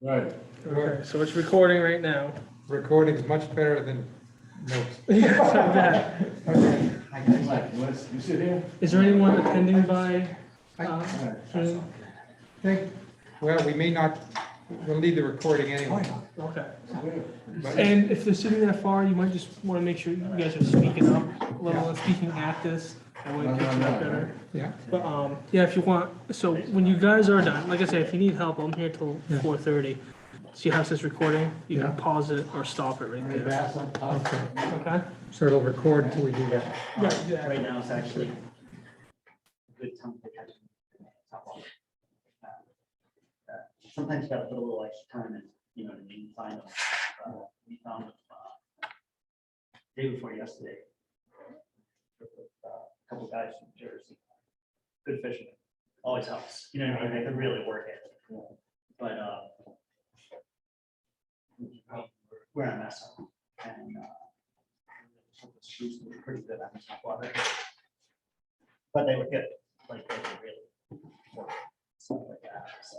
Right. Okay, so it's recording right now. Recording's much better than notes. Yeah, it's not bad. Okay. Mike, you sit here? Is there anyone attending by, Zoom? Think, well, we may not, we'll leave the recording anyway. Okay. But And if they're sitting that far, you might just want to make sure you guys are speaking up, let alone speaking at this. That way it picks it up better. yeah, But, yeah, if you want, so when you guys are done, like I said, if you need help, I'm here till Yeah. 4:30. See how it says recording? You can Yeah. pause it or stop it right there. okay. Okay? So it'll record until we do that. Right, yeah. Right now, it's actually a good time to catch top off. Sometimes you gotta put a little extra time in, you know what I mean, find them. We found them day before yesterday. With, a couple guys from Jersey. Good fishermen, always helps, you know what I mean, they could really work it. But we're in a mess up, and the shoots were pretty good on the top water. But they were good, like they were really working, stuff like that, so.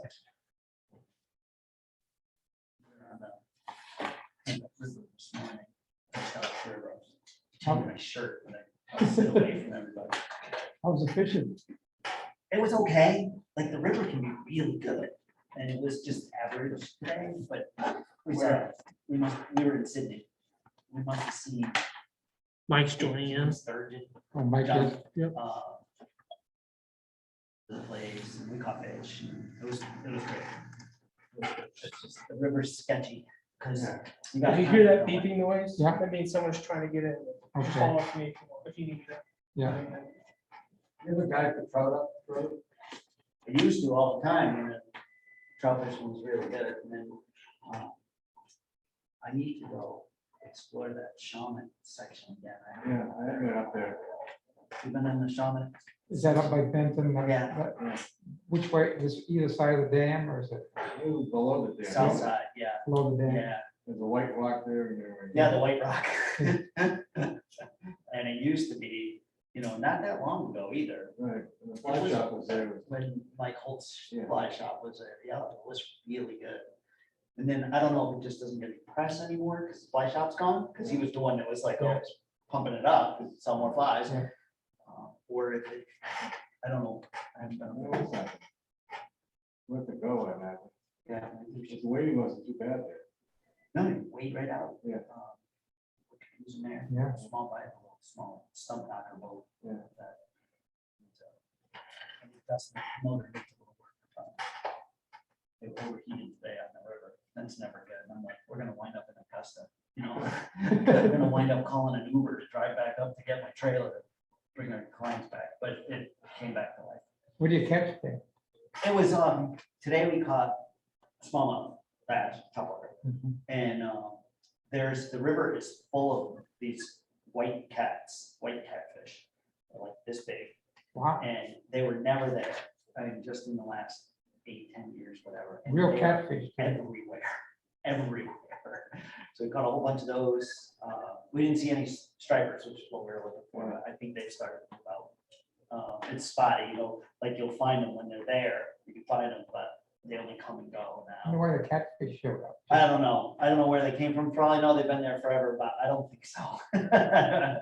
We're on the river this morning, just out of Fair Rose. Changed my shirt when I was sitting away from everybody. How's the fishing? It was okay, like the river can be really good, and it was just average today, but we said, we were in Sydney. We must have seen. Mike's joining in. Sturgeon, Oh, Mike is, yep. the place, and we caught fish, and it was great. It's just, the river's sketchy, because you got. If you hear that beeping noise, Yeah. that means someone's trying to get in. Just Okay. call up me if you need to. Yeah. You have a guy for trout up the road? I used to all the time, and the trout fishing was really good, and then, I need to go explore that shaman section again. Yeah, I haven't been up there. You've been in the shaman? Is that up by Benton? Yeah. Which way, is either side of the dam or is it It was below the dam. South side, yeah, below the dam? yeah, There's a white rock there. and everything. yeah, the White Rock. And it used to be, you know, not that long ago either, Right, and the fly shop was there. when Mike Holt's Yeah. fly shop was there, yeah, it was really good. And then I don't know if it just doesn't get any press anymore because the fly shop's gone, because he was the one that was like, Yeah. oh, pumping it up, to sell more flies. Yeah. Or if it, I don't know, I haven't done What was that? Went to go, I imagine. yeah. The waiting wasn't too bad there. No, you wait right out. Yeah. Using there. Yeah. Small bite, small stump knocker boat. Yeah. that- and that's the motor needs a little work. It overheated today on the river. That's never good. And I'm like, we're gonna wind up in Augusta, you know? We're gonna wind up calling an Uber to drive back up to get my trailer, bring our clients back, but it came back to life. What do you catch there? It was, today we caught smallmouth bass, topwater. Mhm. And the river is full of these white catfish, they're like this big, Wow, and they were never there. I mean, just in the last 8-10 years, whatever. And real they are catfish. everywhere, everywhere. So we caught a whole bunch of those. We didn't see any stripers, which is what we were looking for. But I think they've started to move out. It's spotty, you know, like you'll find them when they're there. You can find them, but they only come and go I wonder now. why the catfish showed up. I don't know. I don't know where they came from. Probably know they've been there forever, but I don't think so.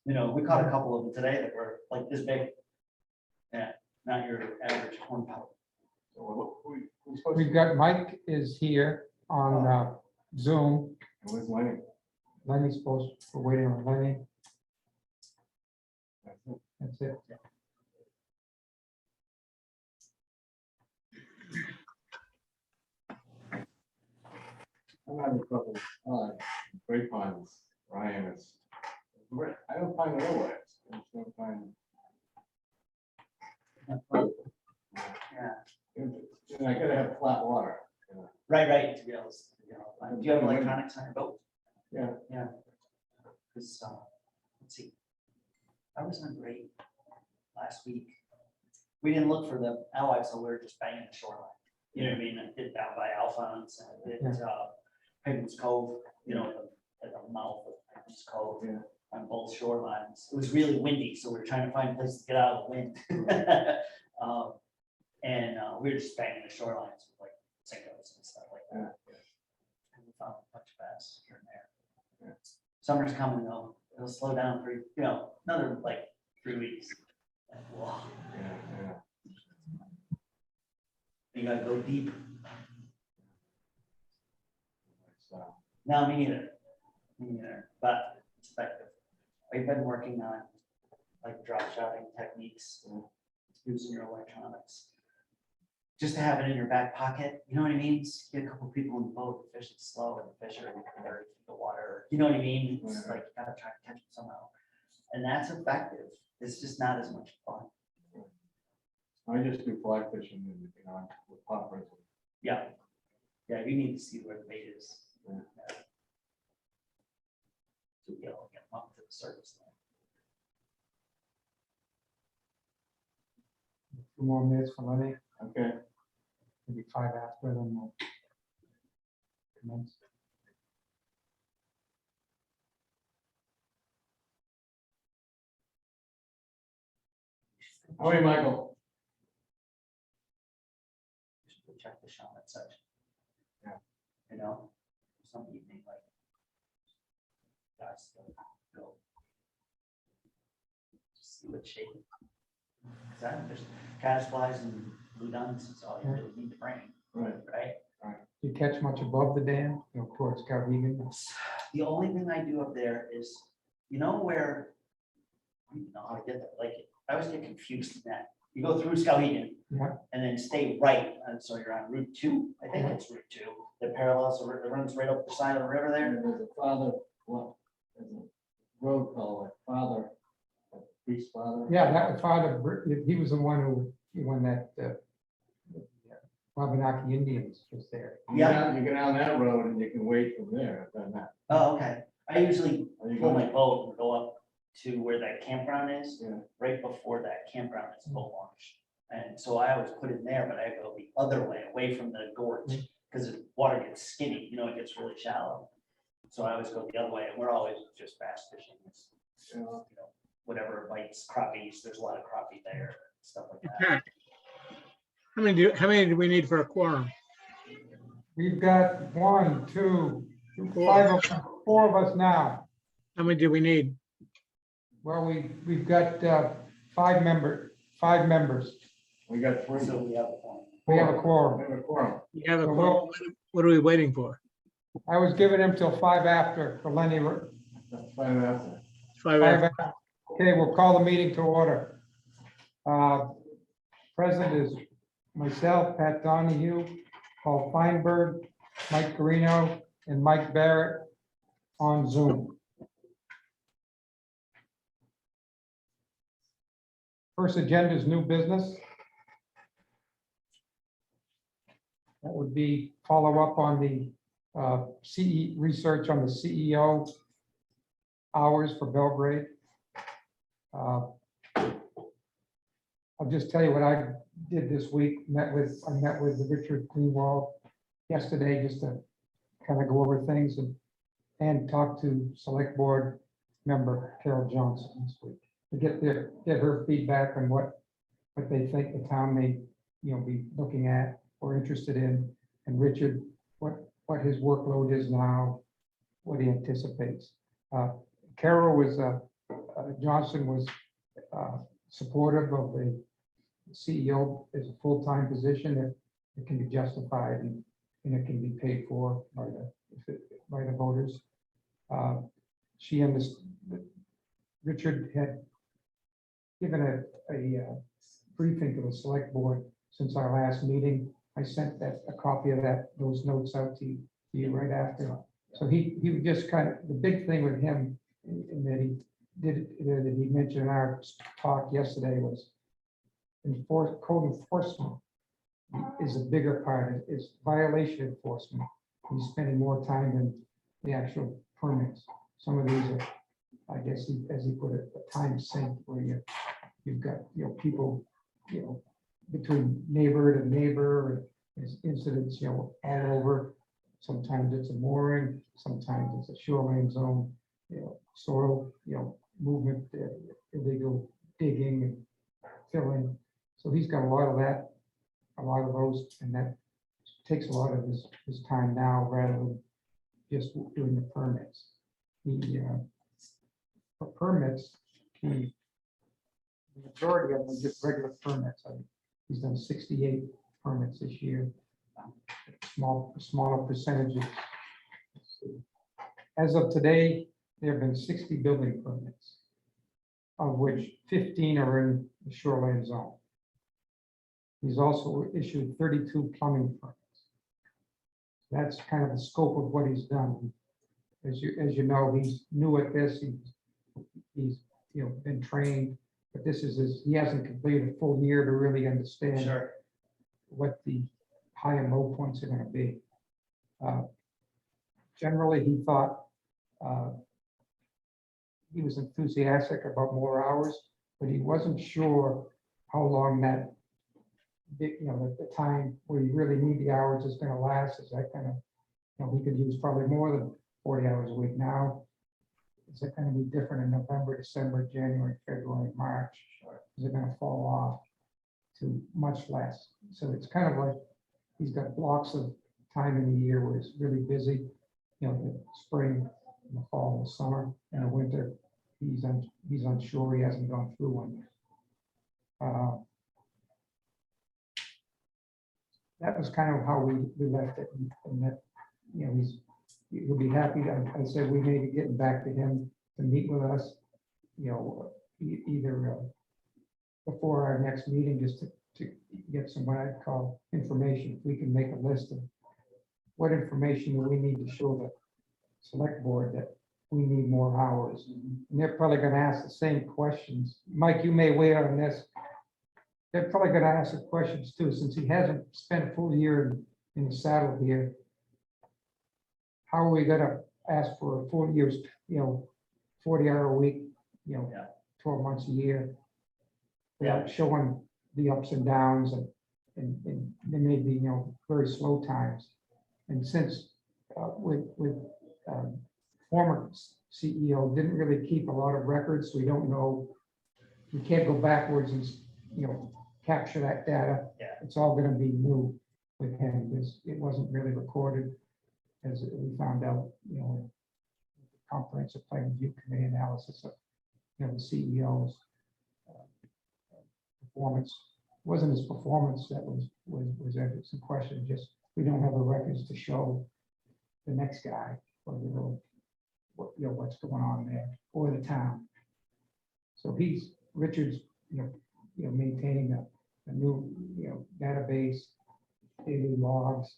You know, we caught a couple of them today that were like this big. Yeah, not your average horn pout. So who's supposed We've to, got Mike is here on Zoom. where's Lenny? Lenny's supposed, we're waiting on Lenny. That's it. That's it. I'm having trouble, great ponds, Ryan is, I don't find the oil wax. I just don't find. Yeah, And I gotta have flat water. you know. right. To be able to, you know, do you have electronics on your boat? Yeah. Yeah. Because, let's see. I was on great last week. We didn't look for the alewives, so we were just banging the shoreline. You know what I mean? I did down by Alphonse and I did, Pigeons Cove, you know, at the mouth of Pigeons Cove. Yeah. On both shorelines. It was really windy, so we were trying to find a place to get out of the wind. And we were just banging the shorelines with like sinkholes and stuff like that. Yeah. And we found a bunch of bass here and there. Yeah. Summer's coming though, it'll slow down for, another like 3 weeks. Like, whoa, Yeah. you gotta go deep. It's, No, me neither, but it's effective. I've been working on like drop shotting techniques, using your electronics. Just to have it in your back pocket, you know what I mean? Just get a couple people in the boat, fish it slow, and the fish are in the water, you know what I mean? It's like, you gotta try to catch it somehow. And that's effective, it's just not as much fun. I just do fly fishing and, with poppers. Yeah, you need to see where the bait is. Yeah. To be able to get them up to the surface. A few more minutes for Lenny, Okay. maybe 5 after, then we'll commence. How are you, Michael? Should go check the Shawmut section. Yeah. Some evening like. Guys, go. Just see what shape. Because there's caddisflies and blue duns, it's all you really need to bring, Right. right? Do you catch much above the dam, towards Cowhegan? The only thing I do up there is, where, I don't even know how to get there, like, I always get confused in that. You go through Skowhegan. Yeah. And then stay right, and so you're on Route 2, I think it's Route 2, that parallels, it runs right up the side of the river there. There's a father, there's a road called like Father, Priest Father. Yeah, that was Father, he was the one when that Wabanaki Indians was there. You get down that road and you can wait from there. I've done that. Oh, okay, I usually Are you pull my going? boat and go up to where that campground is, Yeah. right before that campground is boat launch. And so I always put it there, but I go the other way, away from the gorge, because the water gets skinny, it gets really shallow. So I always go the other way, and we're always just bass fishing, it's, Yeah. whatever bites, crappies, there's a lot of crappie there, stuff like that. Okay. How many do we need for a quorum? We've got 1, 2, 5, 4 of us now. How many do we need? Well, we've got 5 members. We got 3. So we have a point. We have a quorum. We have a quorum. You have a Well, quorum. What are we waiting for? I was giving him till 5 after for Lenny. That's 5 after. 5 5 after. after. Okay, we'll call the meeting to order. Present is myself, Pat Donahue, Paul Feinberg, Mike Carino, and Mike Barrett on Zoom. First agenda is new business. That would be follow up on the CE research on the CEO hours for Belgrade. I'll just tell you what I did this week. I met with Richard Greenwald yesterday just to kind of go over things and talk to select board member Carol Johnson this week to get her feedback on what they think the town may be looking at or interested in, and Richard, what his workload is now, what he anticipates. Carol was Johnson was supportive of the CEO as a full-time position if it can be justified and it can be paid for by the voters. She understood. Richard had given a briefing to the select board since our last meeting. I sent a copy of those notes out to you right after. So he would just kind of, the big thing with him, and that he mentioned in our talk yesterday was code enforcement is a bigger part, is violation enforcement. He's spending more time than the actual permits. Some of these are, I guess, as he put it, a time sink where you've got, people, between neighbor to neighbor, and there's incidents, all over. Sometimes it's a mooring, sometimes it's a shoreline zone, soil, movement, illegal digging and filling. So he's got a lot of that, a lot of those, and that takes a lot of his time now rather than just doing the permits. For permits, the majority of them are just regular permits. He's done 68 permits this year. Smaller percentages. As of today, there have been 60 building permits, of which 15 are in the shoreline zone. He's also issued 32 plumbing permits. That's kind of the scope of what he's done. As you know, he's new at this. He's been trained, but he hasn't completed a full year to really understand Sure. what the high and low points are going to be. Generally, he thought he was enthusiastic about more hours, but he wasn't sure how long that the time where you really need the hours is going to last. Is that kind of, we could use probably more than 40 hours a week now. Is it going to be different in November, December, January, February, March? Is it going to fall off to much less? So it's kind of like he's got blocks of time in the year where it's really busy. The spring, the fall, the summer, and the winter. He's unsure. He hasn't gone through one yet. That was kind of how we left it, and that he'll be happy. I said we may be getting back to him to meet with us, either before our next meeting, just to get some what I call information. If we can make a list of what information do we need to show the select board that we need more hours, and they're probably going to ask the same questions. Mike, you may weigh on this. They're probably going to ask the questions too, since he hasn't spent a full year in the saddle here. How are we going to ask for a full year's, 40-hour a week, 12 months a year, without showing the ups and downs, and there may be, very slow times. And since with former CEO didn't really keep a lot of records, we don't know, we can't go backwards and, capture that data. Yeah. It's all going to be new with him, because it wasn't really recorded, as we found out, comprehensive plan review committee analysis of, the CEO's performance. It wasn't his performance that was in question. Just we don't have the records to show the next guy or what's going on there, or the town. So Richard's maintaining a new database, daily logs.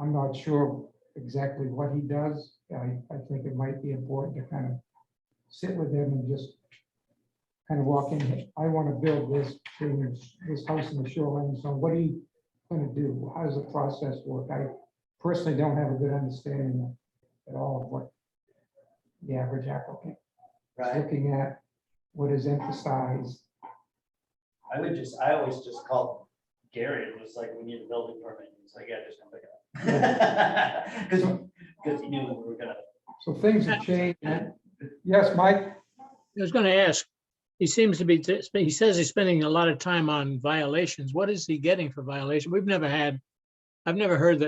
I'm not sure exactly what he does. I think it might be important to kind of sit with him and just kind of walk in. I want to build this house in the shoreline zone. What are you going to do? How does the process work? I personally don't have a good understanding at all of what the average applicant is looking at, what is emphasized. I always just called Gary and was like, we need a building permit. He's like, yeah, just come pick it up. Because he knew that we were gonna. So things have changed. Yes, Mike? I was going to ask, he seems to be, he says he's spending a lot of time on violations. What is he getting for violation? I've never heard the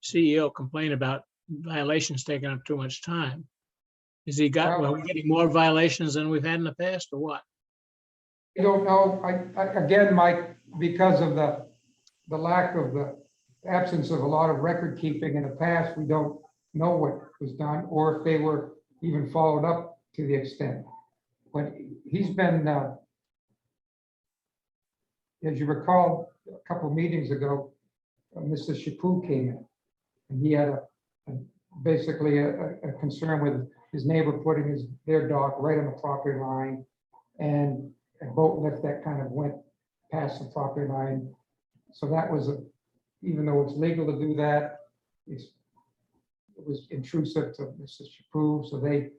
CEO complain about violations taking up too much time. Is he are we getting more violations than we've had in the past, or what? I don't know. Again, Mike, because of the lack of the absence of a lot of record keeping in the past, we don't know what was done or if they were even followed up to the extent. But he's been, as you recall, a couple of meetings ago, Mr. Chaput came in, and he had basically a concern with his neighbor putting their dock right on the property line, and a boat lift that kind of went past the property line. So that was even though it's legal to do that, it was intrusive to Mr. Chaput, so they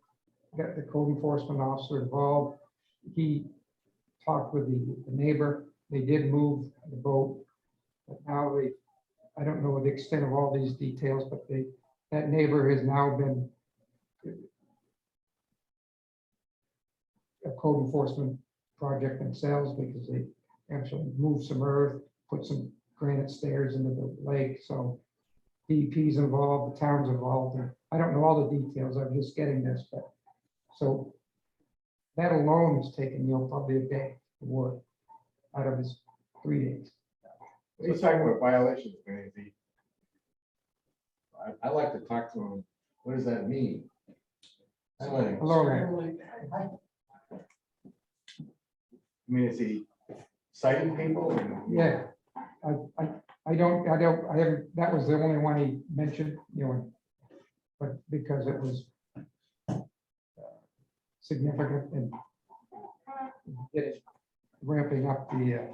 got the code enforcement officer involved. He talked with the neighbor. They did move the boat, but now I don't know the extent of all these details, but that neighbor has now been a code enforcement project themselves, because they actually moved some earth, put some granite stairs into the lake, so DEP's involved, the town's involved, and I don't know all the details, I'm just getting this, but, so that alone is taking, probably a day to work out of his 3 days. He's talking about violations, man. I like to talk to him. What does that mean? I let him- Hello, Ray. I mean, is he citing people? Yeah, I haven't, that was the only one he mentioned, but because it was significant and it ramping up the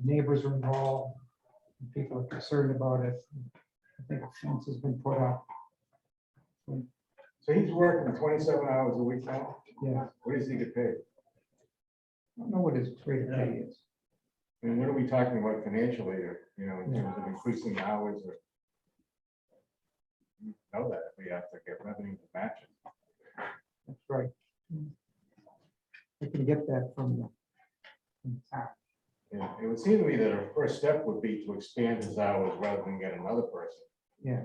neighbors are involved, and people are concerned about it. I think a fence has been put up. So he's working 27 hours a week now? Yeah, What does he get paid? I don't know what his rate of pay is. I mean, what are we talking about financially, or, in Yeah. terms of increasing hours or? You know that we have to get revenue to match it. That's right. I can get that from the town. Yeah, it would seem to me that our first step would be to expand his hours rather than get another person. Yeah,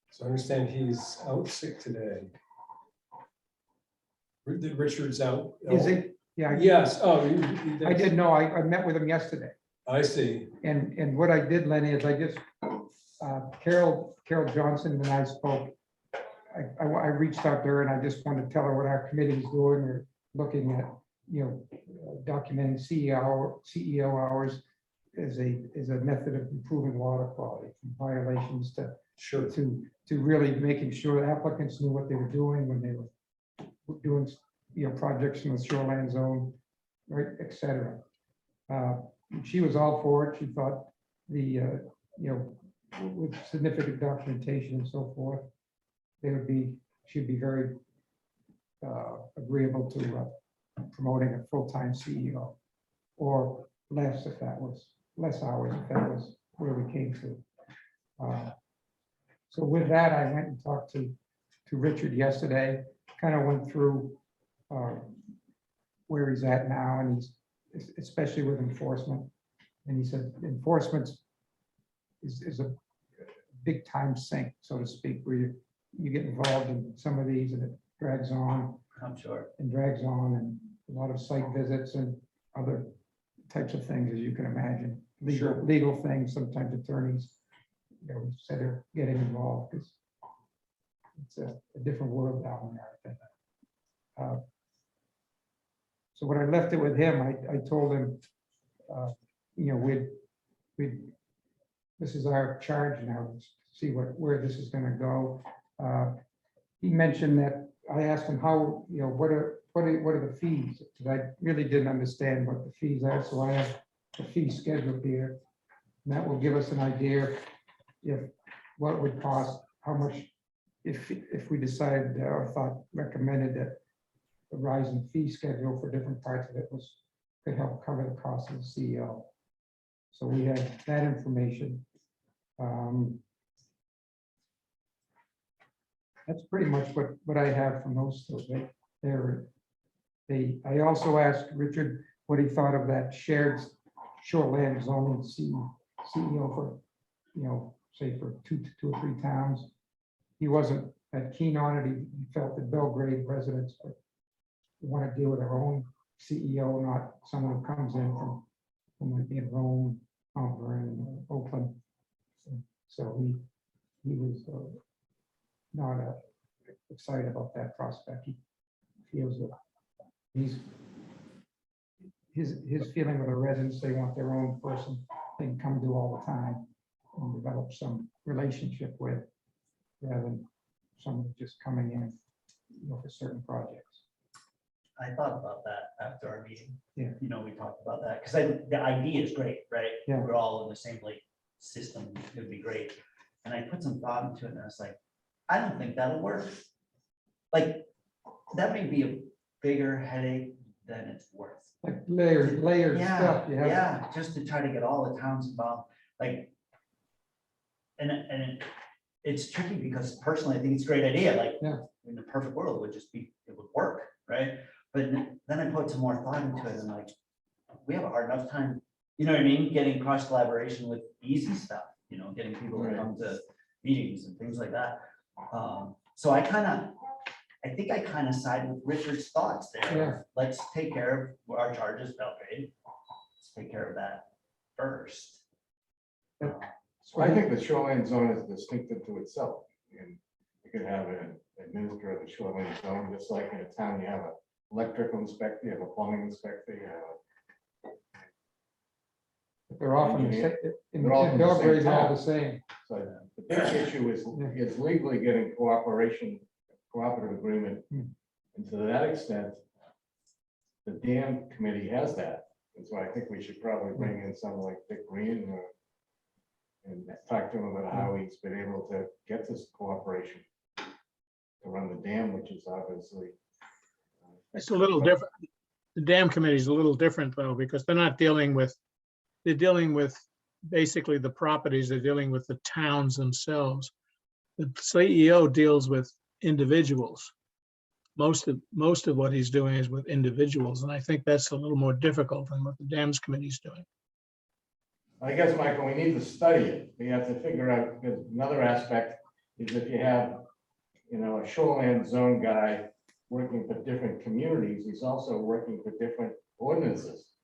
So I understand he's out sick today. Did Richard's out? is it? Yeah, Yes, oh, I did know, I met with him yesterday. I see. And what I did, Lenny, is I just, Carol Johnson and I spoke. I reached out to her and I just wanted to tell her what our committee's doing. We're looking at, documenting CEO hours as a method of improving water quality, from violations Sure. to really making sure applicants knew what they were doing when they were doing, projects in the shoreline zone, right, et cetera. She was all for it. She thought with significant documentation and so forth, she'd be very agreeable to promoting a full-time CEO, or less if that was, less hours if that was where we came to. So with that, I went and talked to Richard yesterday, kind of went through where he's at now, and he's, especially with enforcement. And he said enforcement is a big time sink, so to speak, where you get involved in some of these and it drags on I'm sure. and drags on, and a lot of site visits and other types of things, as you can imagine. Sure. Legal things, sometimes attorneys, said are getting involved, because it's a different world down there, I think. So when I left it with him, I told him, this is our charge now, to see where this is gonna go. He mentioned that, I asked him how, what are the fees? Because I really didn't understand what the fees are, so I have the fee schedule here. And that will give us an idea if, what it would cost, how much, if we decided or recommended that the rise in fee schedule for different parts of it could help cover the cost of the CEO. So we have that information. That's pretty much what I have from those two. I also asked Richard what he thought of that shared shoreland zoning CEO for, say for two or three towns. He wasn't that keen on it. He felt that Belgrade residents want to deal with their own CEO, not someone who comes in from might be in Rome, Auburn, Oakland. So he was not excited about that prospect. He feels that his feeling with the residents, they want their own person they can come to all the time and develop some relationship with, rather than someone just coming in, for certain projects. I thought about that after our meeting. Yeah. We talked about that, because the idea is great, right? Yeah. We're all in the same like system, it would be great. And I put some thought into it, and I was like, I don't think that'll work. Like, that may be a bigger headache than it's worth. Like layered Yeah, stuff, you have. yeah, just to try to get all the towns involved, like. And it's tricky, because personally, I think it's a great idea, like. Yeah. In the perfect world, it would work, right? But then I put some more thought into it, and like, we have a hard enough time, you know what I mean, getting cross collaboration with easy stuff, you know, getting people to come to meetings and things like that. So I think I kind of side with Richard's thoughts Yeah. there. Let's take care of our charges, Belgrade. Let's take care of that first. So I think the shoreline zone is distinctive to itself, and you could have an administrator of the shoreline zone, just like in a town, you have an electrical inspector, you have a plumbing inspector, you have They're often the same, in They're all from the same Belgrade, they're all town. the same. So the big issue is legally getting cooperative agreement. And to that extent, the dam committee has that. And so I think we should probably bring in someone like Dick Green and talk to him about how he's been able to get this cooperation to run the dam, which is obviously. It's a little different. The dam committee is a little different though, because they're dealing with basically the properties, they're dealing with the towns themselves. The CEO deals with individuals. Most of what he's doing is with individuals, and I think that's a little more difficult than what the dams committee is doing. I guess, Michael, we need to study it. We have to figure out, because another aspect is if you have, a shoreline zone guy working for different communities, he's also working for different ordinances.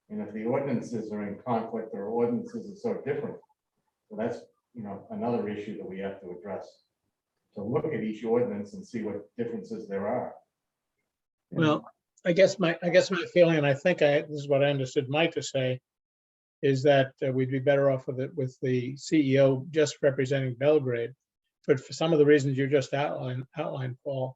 And if the ordinances are in conflict or ordinances are so different, so that's, another issue that we have to address. To look at each ordinance and see what differences there are. Well, I guess my feeling, and I think this is what I understood Mike to say, is that we'd be better off with the CEO just representing Belgrade. But for some of the reasons you just outlined, Paul,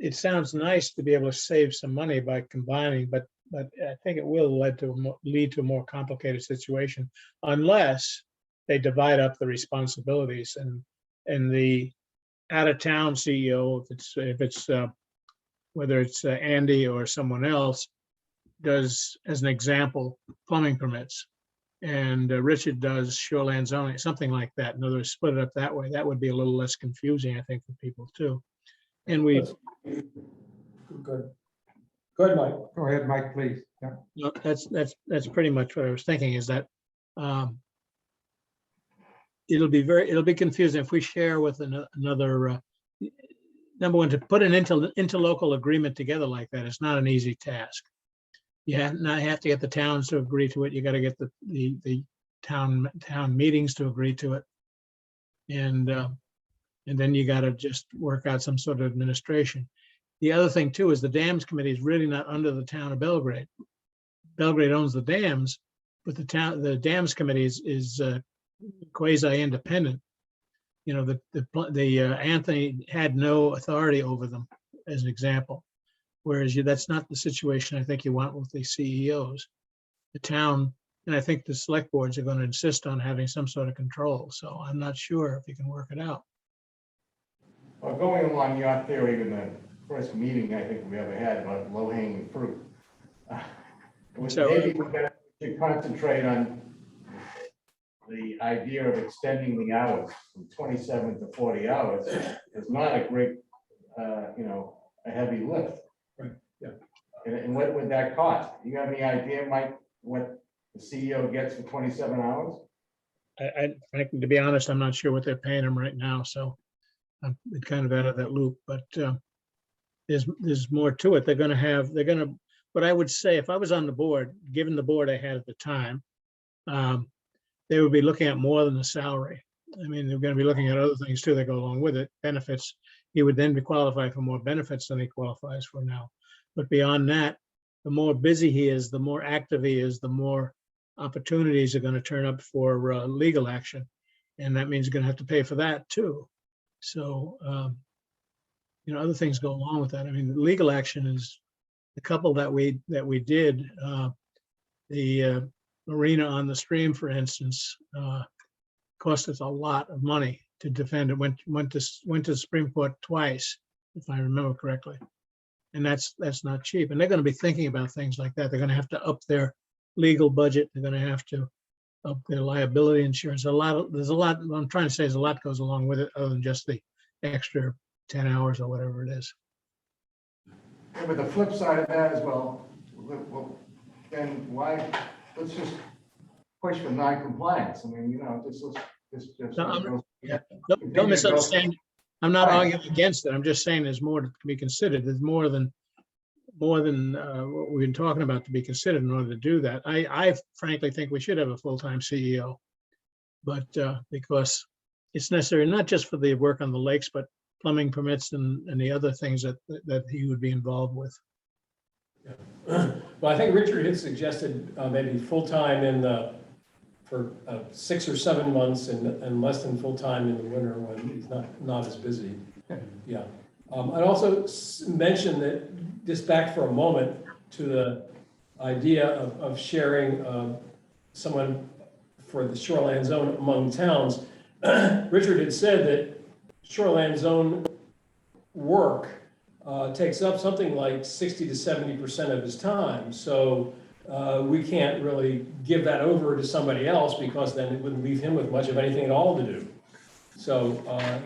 it sounds nice to be able to save some money by combining, but I think it will lead to a more complicated situation unless they divide up the responsibilities and the out-of-town CEO, if it's whether it's Andy or someone else, does, as an example, plumbing permits, and Richard does shoreline zoning, something like that. In other words, split it up that way. That would be a little less confusing, I think, for people too. And Good. Good, Mike. Go ahead, Mike, please. Yeah. that's pretty much what I was thinking, is that it'll be confusing if we share with another. Number one, to put an interlocal agreement together like that is not an easy task. You have to get the towns to agree to it. You got to get the town meetings to agree to it, and then you got to just work out some sort of administration. The other thing too is the dams committee is really not under the town of Belgrade. Belgrade owns the dams, but the dams committee is quasi-independent. Anthony had no authority over them, as an example. Whereas that's not the situation I think you want with the CEOs. The town, and I think the select boards are going to insist on having some sort of control. So I'm not sure if you can work it out. Well, going along your theory in the first meeting I think we ever had about low-hanging fruit. Maybe we should concentrate on the idea of extending the hours from 27 to 40 hours. Is not a great, a heavy lift. Right, yeah. And what would that cost? You have any idea, Mike, what the CEO gets for 27 hours? Frankly, to be honest, I'm not sure what they're paying him right now, so I'm kind of out of that loop. But there's more to it. What I would say, if I was on the board, given the board I had at the time, they would be looking at more than the salary. I mean, they're going to be looking at other things too that go along with it, benefits. He would then be qualified for more benefits than he qualifies for now. But beyond that, the more busy he is, the more active he is, the more opportunities are going to turn up for legal action. And that means you're going to have to pay for that too. So, other things go along with that. I mean, legal action is the couple that we did, the marina on the stream, for instance, cost us a lot of money to defend it. Went to the Supreme Court twice, if I remember correctly, and that's not cheap. And they're going to be thinking about things like that. They're going to have to up their legal budget. They're going to have to up their liability insurance. There's a lot. What I'm trying to say is a lot goes along with it, other than just the extra 10 hours or whatever it is. Yeah, but the flip side of that as well, Well, then why, let's just push for non-compliance. I mean, you know, just. No, I'm- goes- Don't misunderstand. I'm not Right. arguing against it. I'm just saying there's more to be considered. There's more than what we've been talking about to be considered in order to do that. I frankly think we should have a full-time CEO. But because it's necessary, not just for the work on the lakes, but plumbing permits and the other things that he would be involved with. Well, I think Richard had suggested maybe full-time for 6 or 7 months and less than full-time in the winter when he's not as busy. Yeah. I'd also mention that, just back for a moment to the idea of sharing someone for the shoreline zone among towns. Richard had said that shoreline zone work takes up something like 60 to 70% of his time. So we can't really give that over to somebody else, because then it wouldn't leave him with much of anything at all to do. So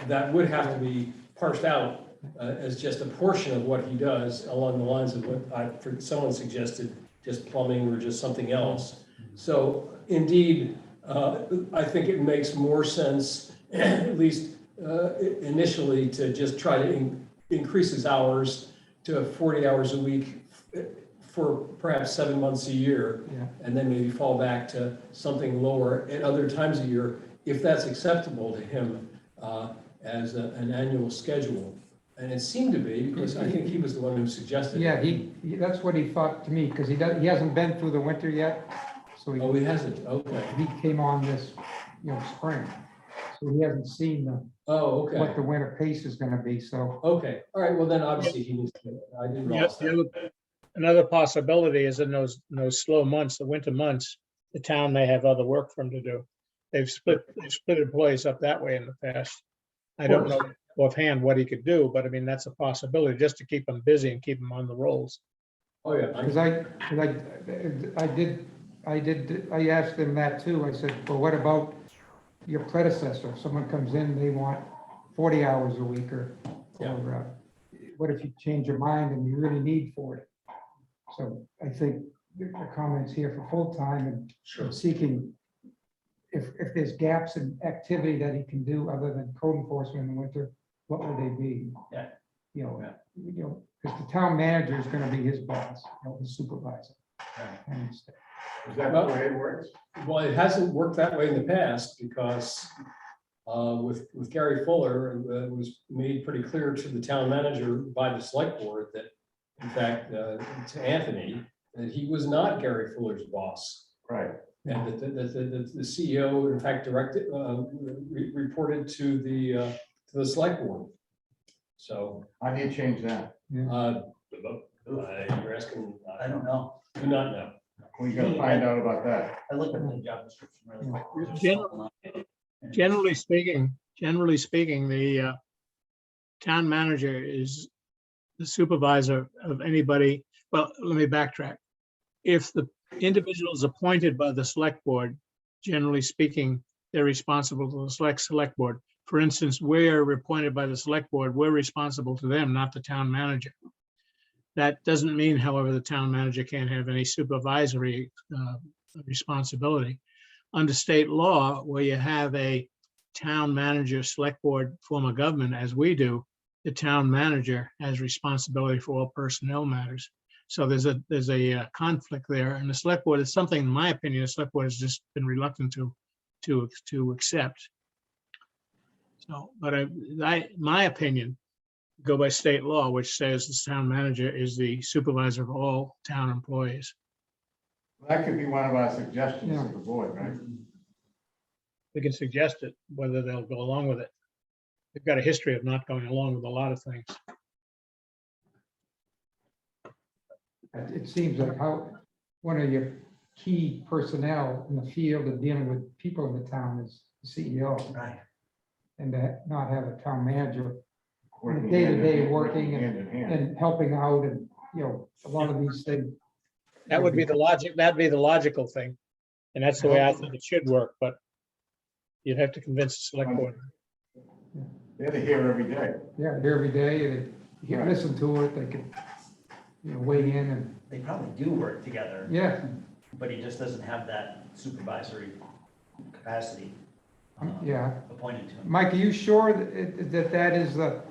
that would have to be parsed out as just a portion of what he does, along the lines of what someone suggested, just plumbing or just something else. So indeed, I think it makes more sense, at least initially, to just try to increase his hours to 40 hours a week for perhaps 7 months a year, Yeah. and then maybe fall back to something lower at other times a year, if that's acceptable to him as an annual schedule. And it seemed to be, because I think he was the one who suggested it. Yeah, that's what he thought to me, because he hasn't been through the winter yet. So Oh, he hasn't, okay. he came on this, spring. So he hasn't seen Oh, what okay, the winter pace is gonna be, so. okay, all right, well then obviously he needs to, I didn't know. Yes, another possibility is in those slow months, the winter months, the town may have other work for them to do. They've split employees up that way in the past. I don't know offhand what he could do, but I mean, that's a possibility, just to keep them busy and keep them on the rolls. Oh, yeah. Because I asked him that too. I said, well, what about your predecessor? If someone comes in, they want 40 hours a week or what if you change your mind and you really need 40? So I think the comments here for full-time and seeking, if there's gaps in activity that he can do other than code enforcement in the winter, what would they be? Yeah. Because the town manager is gonna be his boss, his supervisor. And Is that the way it works? Well, it hasn't worked that way in the past, because with Gary Fuller, it was made pretty clear to the town manager by the select board that, in fact, to Anthony, that he was not Gary Fuller's boss. Right. And that the CEO, in fact, reported to the select board. So How do you change that? you're asking, I don't know. do not know. We gotta find out about that. I looked at the job description really quick. Generally speaking, the town manager is the supervisor of anybody. Well, let me backtrack. If the individual is appointed by the select board, generally speaking, they're responsible to the select board. For instance, we're appointed by the select board, we're responsible to them, not the town manager. That doesn't mean, however, the town manager can't have any supervisory responsibility. Under state law, where you have a town manager, select board form of government, as we do, the town manager has responsibility for all personnel matters. So there's a conflict there, and the select board is something, in my opinion, the select board has just been reluctant to accept. So, but my opinion, go by state law, which says the town manager is the supervisor of all town employees. That could be one of our suggestions to the board, right? We can suggest it, whether they'll go along with it. They've got a history of not going along with a lot of things. It seems like one of your key personnel in the field of dealing with people in the town is the CEO. Right. And to not have a town manager Working day-to-day hand in- working hand in hand. and helping out and, a lot of these things. That would be the logic, that'd be the logical thing. And that's the way I think it should work, but you'd have to convince the select board. They're here every day. Yeah, every day, and you can listen to it, they can, weigh in and they probably do work together, Yeah, but he just doesn't have that supervisory capacity yeah. appointed to him. Mike, are you sure that is the,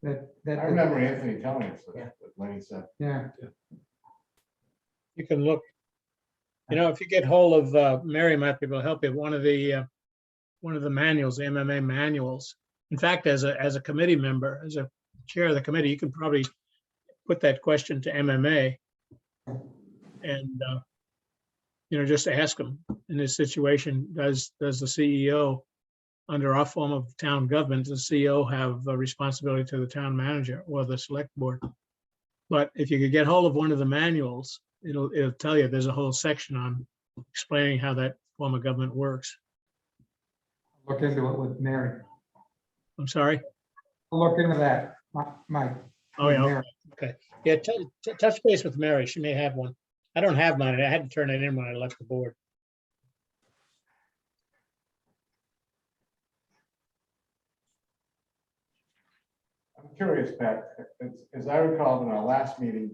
that? I remember Anthony telling us Yeah. that when he said, Yeah, You can look, if you get hold of, Mary might be able to help you, one of the manuals, the MMA manuals. In fact, as a committee member, as a chair of the committee, you can probably put that question to MMA. And, just ask them, in this situation, does the CEO, under our form of town government, the CEO have a responsibility to the town manager or the select board? But if you could get hold of one of the manuals, it'll tell you, there's a whole section on explaining how that form of government works. look into it with Mary. I'm sorry? I'll look into that, Mike. Oh, with yeah, Mary. okay. Yeah, touch base with Mary. She may have one. I don't have mine. I had to turn it in when I left the board. I'm curious, Pat, as I recall in our last meeting,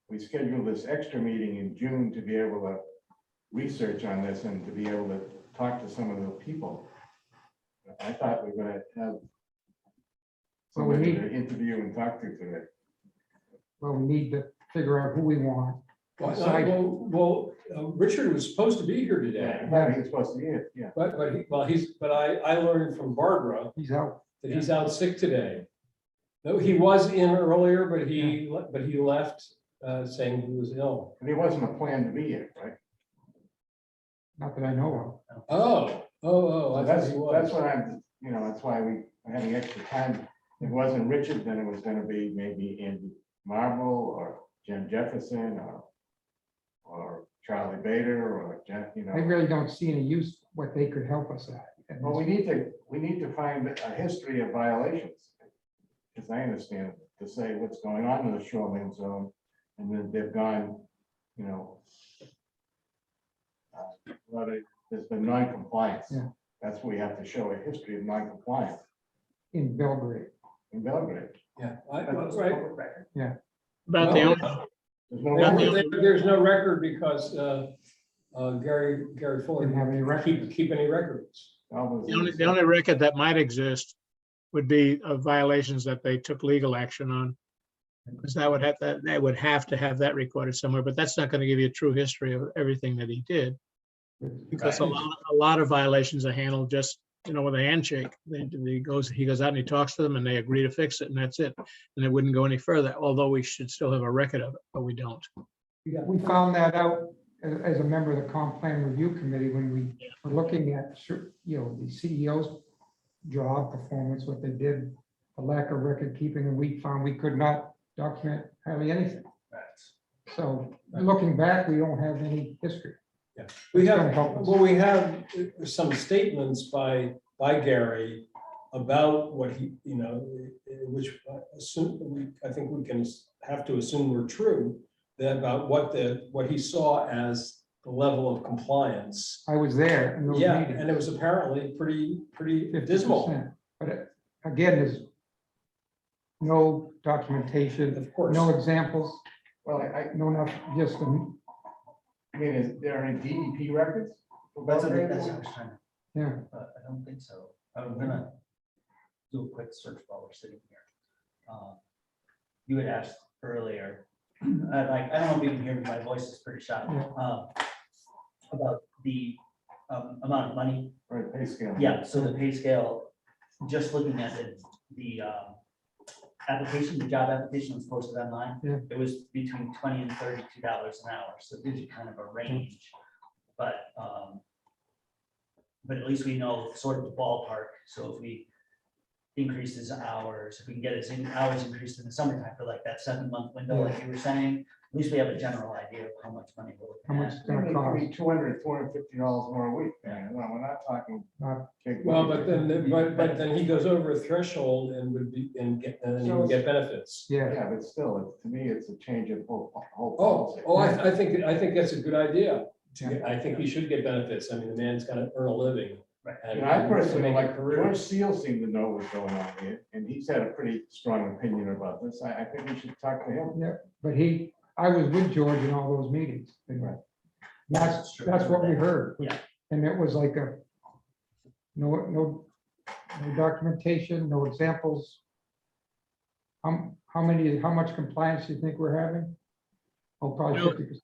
we scheduled this extra meeting in June to be able to research on this and to be able to talk to some of the people. I thought we were gonna have Well, we somebody need- to interview and talk to today. Well, we need to figure out who we want. Decide. Richard was supposed to be here today, I thought he was supposed to be it, yeah. but I learned from Barbara He's out. that he's out sick today. No, he was in earlier, but he left, saying he was ill. And he wasn't a plan to be here, right? Not that I know Oh, I thought That's he was. what I'm, that's why we're having extra time. If it wasn't Richard, then it was gonna be maybe Andy Marble or Jim Jefferson or Charlie Bader or Jeff, of. I really don't see any use what they could help us at. And Well, we need to find a history of violations. As I understand it, to say what's going on in the shoreline zone, and then they've gone, there's been non-compliance. Yeah. That's where we have to show a history of non-compliance in Belgrade. in Belgrade. Yeah, But it was a right. public record. About the No. only, There's no Yeah, record. There's no record because Gary Fuller Didn't have any records. keep any records. the only record that might exist would be of violations that they took legal action on. Because that would have to have that recorded somewhere, but that's not going to give you a true history of everything that he did. Because a lot of violations are handled just, with a handshake. He goes out and he talks to them and they agree to fix it and that's it. And it wouldn't go any further, although we should still have a record of it, but we don't. We found that out as a member of the Comp Plan Review Committee when we were looking at, the CEO's job performance, what they did, the lack of record keeping, and we found we could not document hardly anything. So looking back, we don't have any history. We It's have, gonna help us. well, we have some statements by Gary about what he, which I think we can have to assume were true, that about what he saw as the level of compliance. I was there in those Yeah, meetings. and it was apparently pretty dismal, 50%. But again, there's no documentation, of course. no examples, Well, no, enough, just I mean, is there any DEP records? for That's what Belgrade? I was trying to, yeah. but I don't think so. I'm gonna do a quick search while we're sitting here. You had asked earlier, I don't know if you can hear me, my voice is pretty shot. About the amount of money. Right, pay scale. Yeah, so the pay scale, just looking at the application, the job application was posted online. Yeah. It was between $20 and $32 an hour, so it gives you kind of a range. But at least we know sort of the ballpark, so if we increase his hours, if we can get his hours increased in the summertime for like that 7-month window, like you were saying, at least we have a general idea of how much money we're How much looking it's gonna cost. Maybe $200, $250 more a week. We're not talking. Not- big Well, money. but then he goes over a threshold and would be, and then he would get benefits. Yeah, Yeah, but still, to me, it's a change of whole policy. I think that's a good idea. Yeah. I think he should get benefits. I mean, the man's gotta earn a living. Right. and And I to personally, make a like, career. George Seal seemed to know what's going on here, and he's had a pretty strong opinion about this. I think we should talk to him. but he I was with George in all those meetings. and Right. That's what we heard. Yeah. And it was like no documentation, no examples. How much compliance do you think we're having? Oh, probably No. 50%.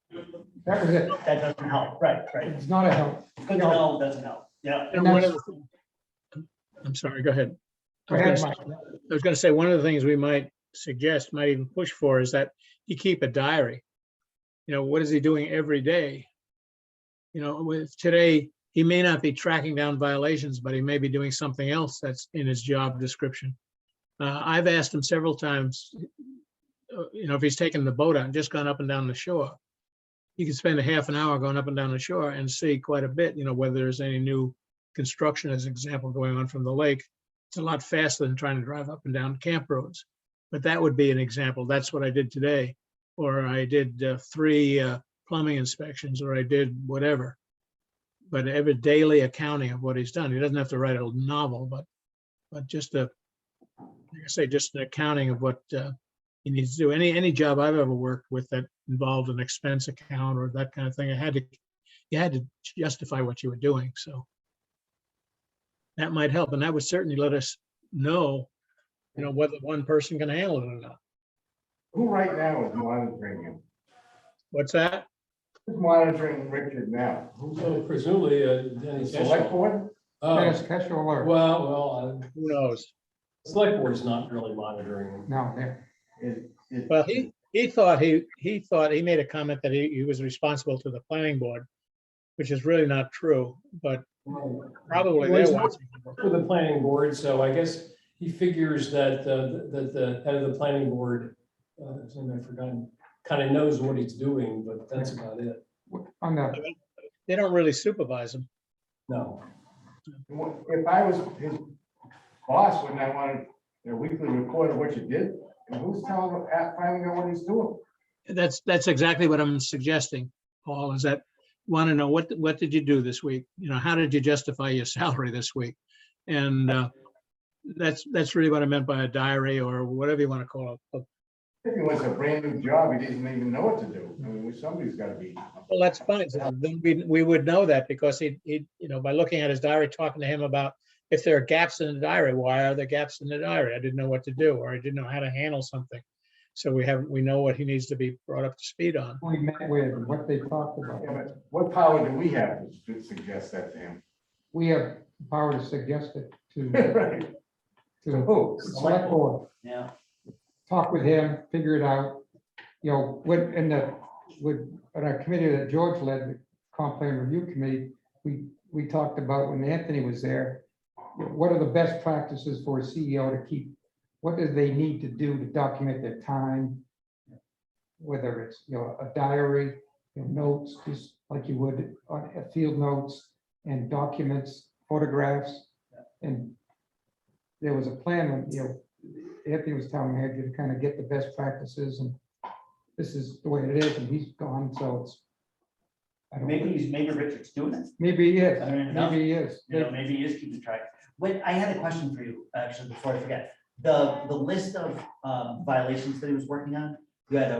That was it. That doesn't help, right, right. It's not a help. Good to know, doesn't help, yeah. And one of the- I'm sorry, go ahead. Go ahead, Mike. I was gonna say, one of the things we might suggest, might even push for, is that he keep a diary. You know, what is he doing every day? You know, with today, he may not be tracking down violations, but he may be doing something else that's in his job description. I've asked him several times, you know, if he's taken the boat out and just gone up and down the shore. You can spend a half an hour going up and down the shore and see quite a bit, you know, whether there's any new construction, as an example, going on from the lake. It's a lot faster than trying to drive up and down camp roads. But that would be an example. That's what I did today. Or I did 3 plumbing inspections, or I did whatever. But every daily accounting of what he's done. He doesn't have to write a novel, but just like I say, just an accounting of what he needs to do. Any job I've ever worked with that involved an expense account or that kind of thing, you had to justify what you were doing. So that might help, and that would certainly let us know, you know, whether one person can handle it or not. Who right now is monitoring him? What's that? Who's monitoring Richard now? Who's So the presumably, Denny select Keshe. board? Dennis Keshe alert. Well, Who knows? the select board is not really monitoring him. No, there. Well, he thought he made a comment that he was responsible to the planning board, which is really not true, but probably Well, he's they're not watching. For the planning board, so I guess he figures that, that the head of the planning board, his name I've forgotten, kind of knows what he's doing, but that's about it. On the, They don't really supervise him. No. If I was his boss, wouldn't I want a weekly report of what you did? And who's finding out what he's doing? That's exactly what I'm suggesting, Paul, is that want to know what did you do this week? You know, how did you justify your salary this week? And that's really what I meant by a diary or whatever you want to call it. If he wants a brand new job, he doesn't even know what to do. I mean, somebody's got to be. Well, that's fine. So then we would know that because he, you know, by looking at his diary, talking to him about if there are gaps in the diary, why are there gaps in the diary? I didn't know what to do, or I didn't know how to handle something. So we know what he needs to be brought up to speed on. who we met with, and what they talked about. Yeah, but what power do we have to suggest that to him? We have the power to suggest it to Right. the Who? select board. Yeah, Talk with him, figure it out. You know, in our committee that George led, the comp plan review committee, we talked about when Anthony was there, what are the best practices for a CEO to keep? What do they need to do to document their time? Whether it's, you know, a diary, you know, notes, just like you would on field notes and documents, photographs. And there was a plan, you know, Anthony was telling me to kind of get the best practices, and this is the way it is, and he's gone, so it's. I don't know. maybe Richard's doing it, Maybe he is, I don't know. maybe he is. you know, maybe he is keeping track. Wait, I had a question for you, actually, before I forget. The list of violations that he was working on, you had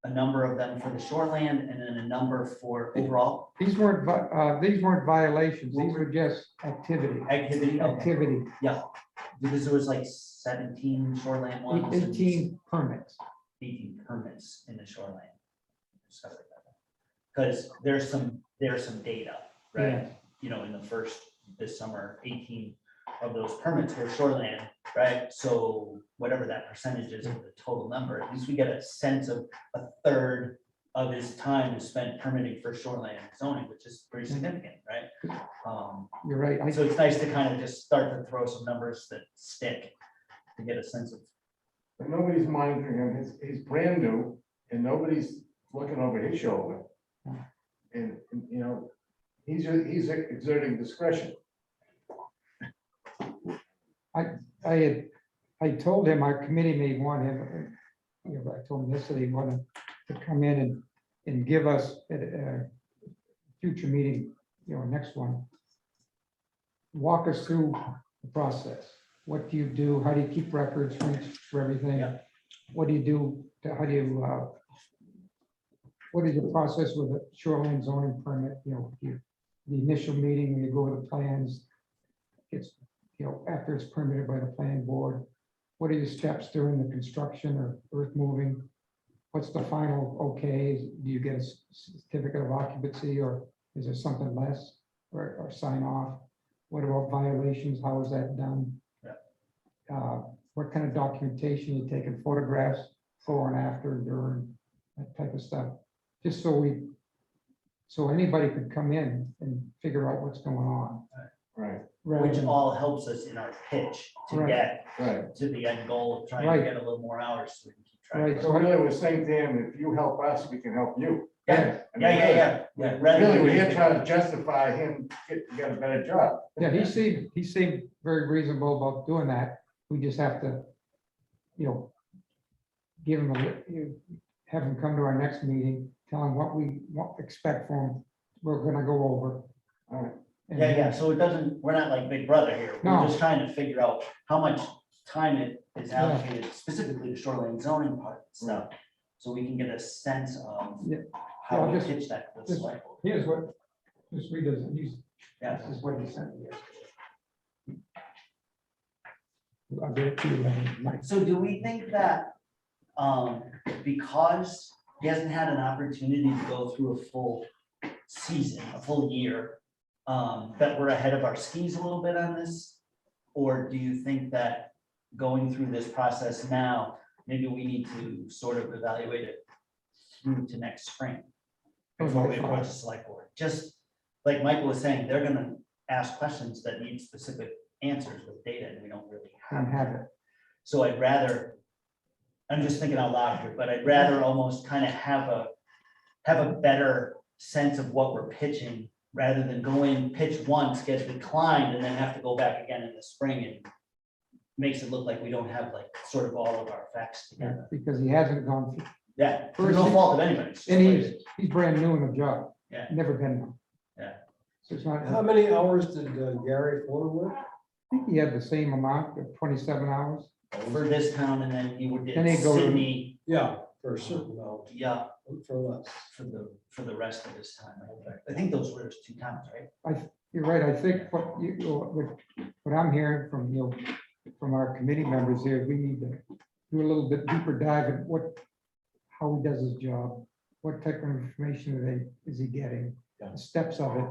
a number of them for the shoreland and then a number for overall These weren't violations, these were just activity, activity. Okay. activity, Yeah, because there was like 17 shoreland ones. and 18 permits. 18 permits in the shoreline. Because there's some data, right? Yeah. You know, in the first, this summer, 18 of those permits were shoreland, right? So whatever that percentage is of the total number, at least we get a sense of a third of his time is spent permitting for shoreline zoning, which is pretty significant, right? You're right. So it's nice to kind of just start to throw some numbers that stick to get a sense of. But nobody's monitoring him. He's brand new and nobody's looking over his shoulder. And you know, he's exerting discretion. I told him our committee may want him, you know, I told him yesterday, he wanted to come in and give us at a future meeting, you know, next one. Walk us through the process. What do you do? How do you keep records for everything? Yeah. What do you do? How do you what is your process with a shoreline zoning permit, the initial meeting, when you go over the plans, it's, after it's permitted by the planning board, what are your steps during the construction or earth moving? What's the final okay? Do you get a certificate of occupancy, or is there something less, or sign off? What about violations? How is that done? What kind of documentation, you taking photographs, before and after, during, that type of stuff? Just so anybody could come in and figure out what's going on. Right, rather Which than- all helps us in our pitch to Right. get right. to the end goal of trying Right. to get a little more hours so we can keep track. Right. So really, we're saying to him, if you help us, we can help you. Yeah, I mean, yeah. Rather Really, than we're here using- trying to justify him get a better job. Yeah, he seemed very reasonable about doing that. We just have to, give him have him come to our next meeting, tell him what we expect from him. We're gonna go over. All right. And Yeah, so it doesn't, we're not like Big Brother here. No. We're just trying to figure out how much time it is allocated specifically to shoreline zoning part stuff. So we can get a sense of Yeah. how Yeah, we just- pitch that to the just- select board. Here's what, just read this, Yeah. this is what he sent me. I'll get it to you, Mike. So do we think that, because he hasn't had an opportunity to go through a full season, a full year, that we're ahead of our skis a little bit on this? Or do you think that going through this process now, maybe we need to sort of evaluate it through to next spring? Before we approach the select board, just like Michael was saying, they're gonna ask questions that need specific answers with data, and we don't really And have it. so I'd rather, I'm just thinking out loud here, but I'd rather almost kind of have a better sense of what we're pitching, rather than go in, pitch once, get declined, and then have to go back again in the spring, and makes it look like we don't have like sort of all of our facts together. Because he hasn't gone through, Yeah, for no fault of anybody's. and he's brand new in the job. Yeah. Never been one. Yeah. So it's not, How I many hours did Gary Fuller work? think he had the same amount, 27 hours. For this town, and then he would Then did he'd go to- Sydney, Yeah, for a certain amount, yeah, for less. for the rest of his time. I think those were his 2 towns, right? You're right, I think what I'm hearing from, from our committee members here, we need to do a little bit deeper dive in how he does his job, what type of information is he getting, Yeah. the steps of it.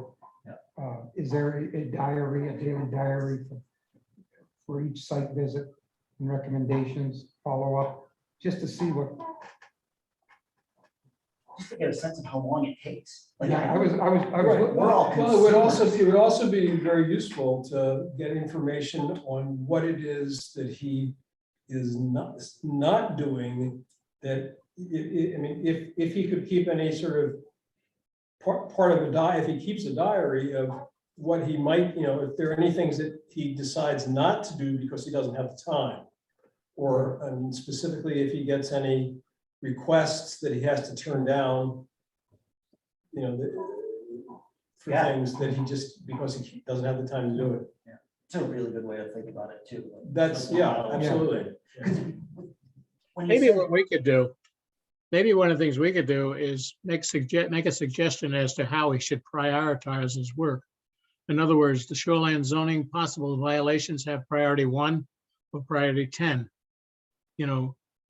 Yeah. Is there a diary, a daily diary for each site visit and recommendations, follow up, just to see what, Just to get a sense of how long it takes. Like, yeah, I was. Right, we're all Well, it would also be very useful to get information on what it is that he is not doing, that, I mean, if he could keep any sort of part of if he keeps a diary of what he might, if there are any things that he decides not to do because he doesn't have the time. Or specifically, if he gets any requests that he has to turn down, for Yeah. things that he just, because he doesn't have the time to do it. It's a really good way to think about it too. That's, yeah, absolutely. When you Maybe said- what we could do, maybe one of the things we could do is make a suggestion as to how he should prioritize his work. In other words, the shoreline zoning possible violations have priority 1 or priority 10.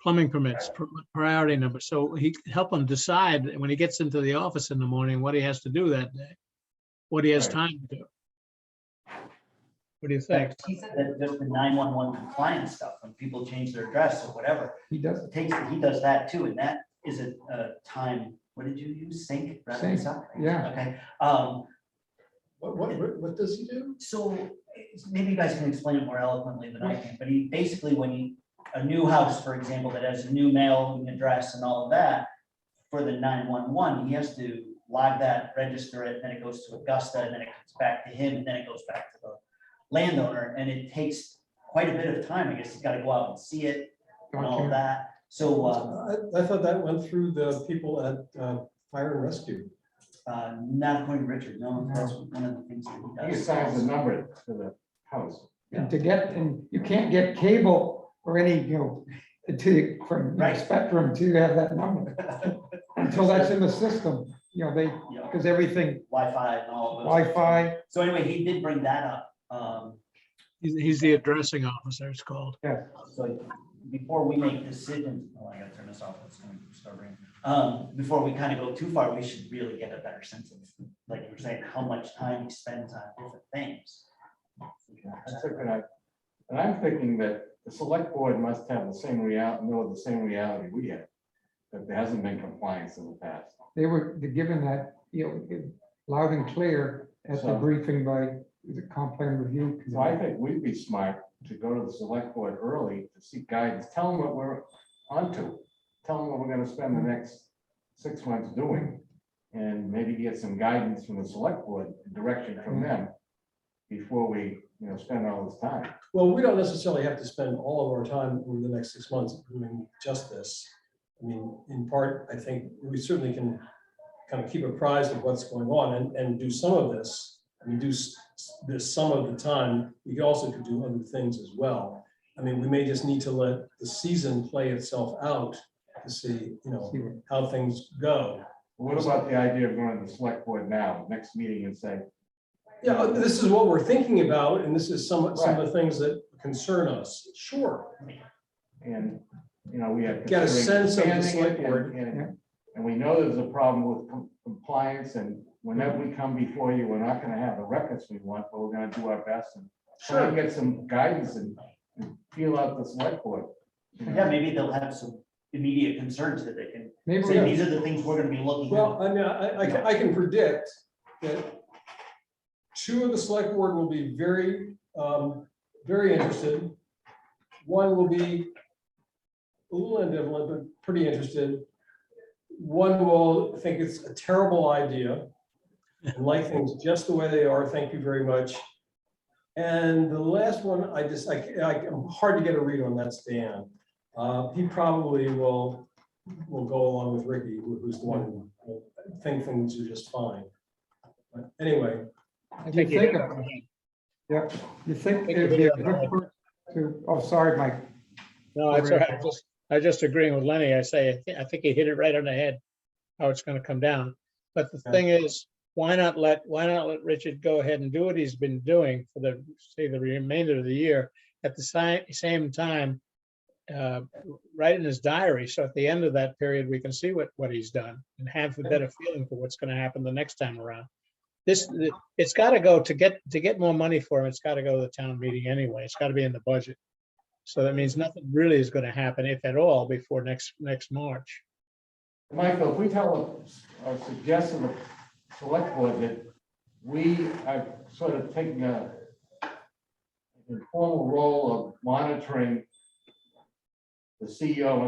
Plumbing permits, priority number. So he can help him decide when he gets into the office in the morning, what he has to do that day, what he has Right. time to do. What do you think? He said that just the 911 compliance stuff, when people change their address or whatever, he does. he does that too, and that is a time, what did you use, sync? rather than Sync, suck? yeah. Okay, What does he do? so maybe you guys can explain it more eloquently than I can, but he basically, a new house, for example, that has a new mailing address and all of that, for the 911, he has to log that, register it, then it goes to Augusta, and then it comes back to him, and then it goes back to the landowner, and it takes quite a bit of time. I guess he's got to go out and see it and all of that. So, I thought that went through the people at Fire and Rescue. not according to Richard, no, that's one of the things that He he does. assigns a number to the house. And and you can't get cable or any, from Right. Spectrum to have that number. until that's in the system, they, Yeah, because everything, Wi-Fi and all of those. Wi-Fi, So anyway, he did bring that up. He's the addressing officer, it's called. yeah. So before we make decisions, oh, I gotta turn this off, it's gonna start ringing. Before we kind of go too far, we should really get a better sense of, like you were saying, how much time he spends on different things. That's a good idea. And I'm thinking that the select board must have the same know the same reality we have, that there hasn't been compliance in the past. They were given that, loud and clear at the So- briefing by the comp plan review. So I think we'd be smart to go to the select board early to seek guidance, tell them what we're onto. Tell them what we're gonna spend the next 6 months doing. And maybe get some guidance from the select board, direction from them. Before we, spend all this time. Well, we don't necessarily have to spend all of our time over the next 6 months doing just this. I mean, in part, I think we certainly can kind of keep apprised of what's going on and do some of this. I mean, this some of the time. We also could do other things as well. I mean, we may just need to let the season play itself out to see, how things go. What about the idea of going to the select board now, next meeting, and say, Yeah, this is what we're thinking about, and this is some of the things that concern us. Sure. and, we have. Get a sense of the considering select expanding board. it, and we know there's a problem with compliance, and whenever we come before you, we're not gonna have the records we want, but we're gonna do our best and try and get some guidance and feel out the select board. Yeah, maybe they'll have some immediate concerns that they can Maybe say, we- these are the things we're gonna be looking Well, at. I mean, I can predict that 2 of the select board will be very, very interested. One will be a little ambivalent, but pretty interested. One will think it's a terrible idea and like things just the way they are. Thank you very much. And the last one, I'm hard to get a read on, that's Dan. He probably will go along with Ricky, who's the one who will think things are just fine. But anyway, And you think of- Yeah, you think it'd be a good person sorry, Mike. No, it's all right. I just agreeing with Lenny. I think he hit it right on the head, how it's gonna come down. But the thing is, why not let Richard go ahead and do what he's been doing for the remainder of the year at the same time, write in his diary. So at the end of that period, we can see what he's done and have a better feeling for what's gonna happen the next time around. It's gotta go to get more money for him. It's gotta go to the town meeting anyway. It's gotta be in the budget. So that means nothing really is gonna happen, if at all, before next March. Michael, if we tell or suggest to the select board that we are sort of taking an informal role of monitoring the CEO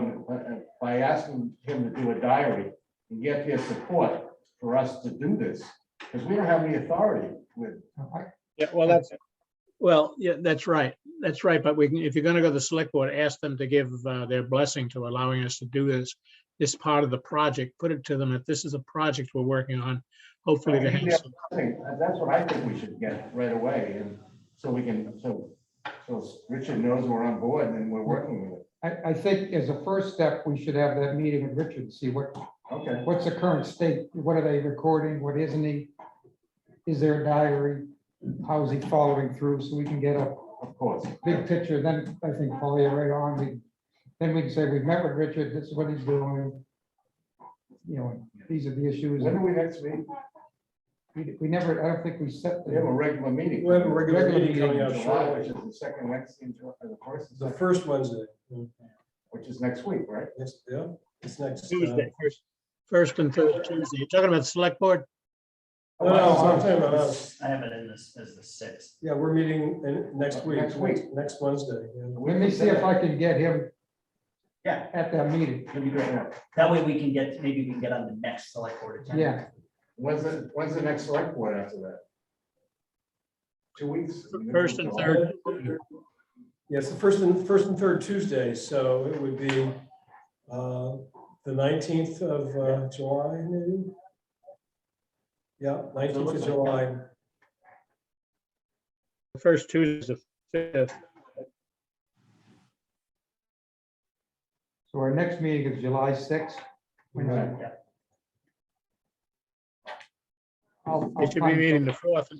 and by asking him to do a diary and get their support for us to do this, because we don't have any authority with. Yeah, that's right. That's right. But if you're gonna go to the select board, ask them to give their blessing to allowing us to do this part of the project, put it to them that this is a project we're working on. Hopefully they have some. That's what I think we should get right away, and so we can, so Richard knows we're on board and we're working with it. I think as a first step, we should have that meeting with Richard, see Okay. what's the current state, what are they recording, what isn't he? Is there a diary? How is he following through, so we can get a Of course. big picture, then I think Paul, you're right on, then we can say, we've met with Richard, this is what he's doing. These are the issues. When do we next meet? We never, I don't think we set. We have a regular meeting. we have a regular Regular meeting coming in up July, shortly. which is the second Wednesday, in July, the first, The first Wednesday. which is next week, right? Yeah, it's next. Tuesday, first and third Tuesday. You're talking about the select board? No, I'm talking about us. I have it in this as the 6th. Yeah, we're meeting next week. Next week. Next Wednesday. Yeah. Let me see if I can get him Yeah, at that meeting. That'd be great, yeah. that way maybe we can get on the next select board agenda. Yeah, When's the next select board after that? 2 weeks? First and third. Yes, the first and third Tuesday, so it would be the 19th of July, maybe? Yeah, 19th of July. The first Tuesday is the 5th. so our next meeting is July 6th. Yeah. They should be meeting the 4th and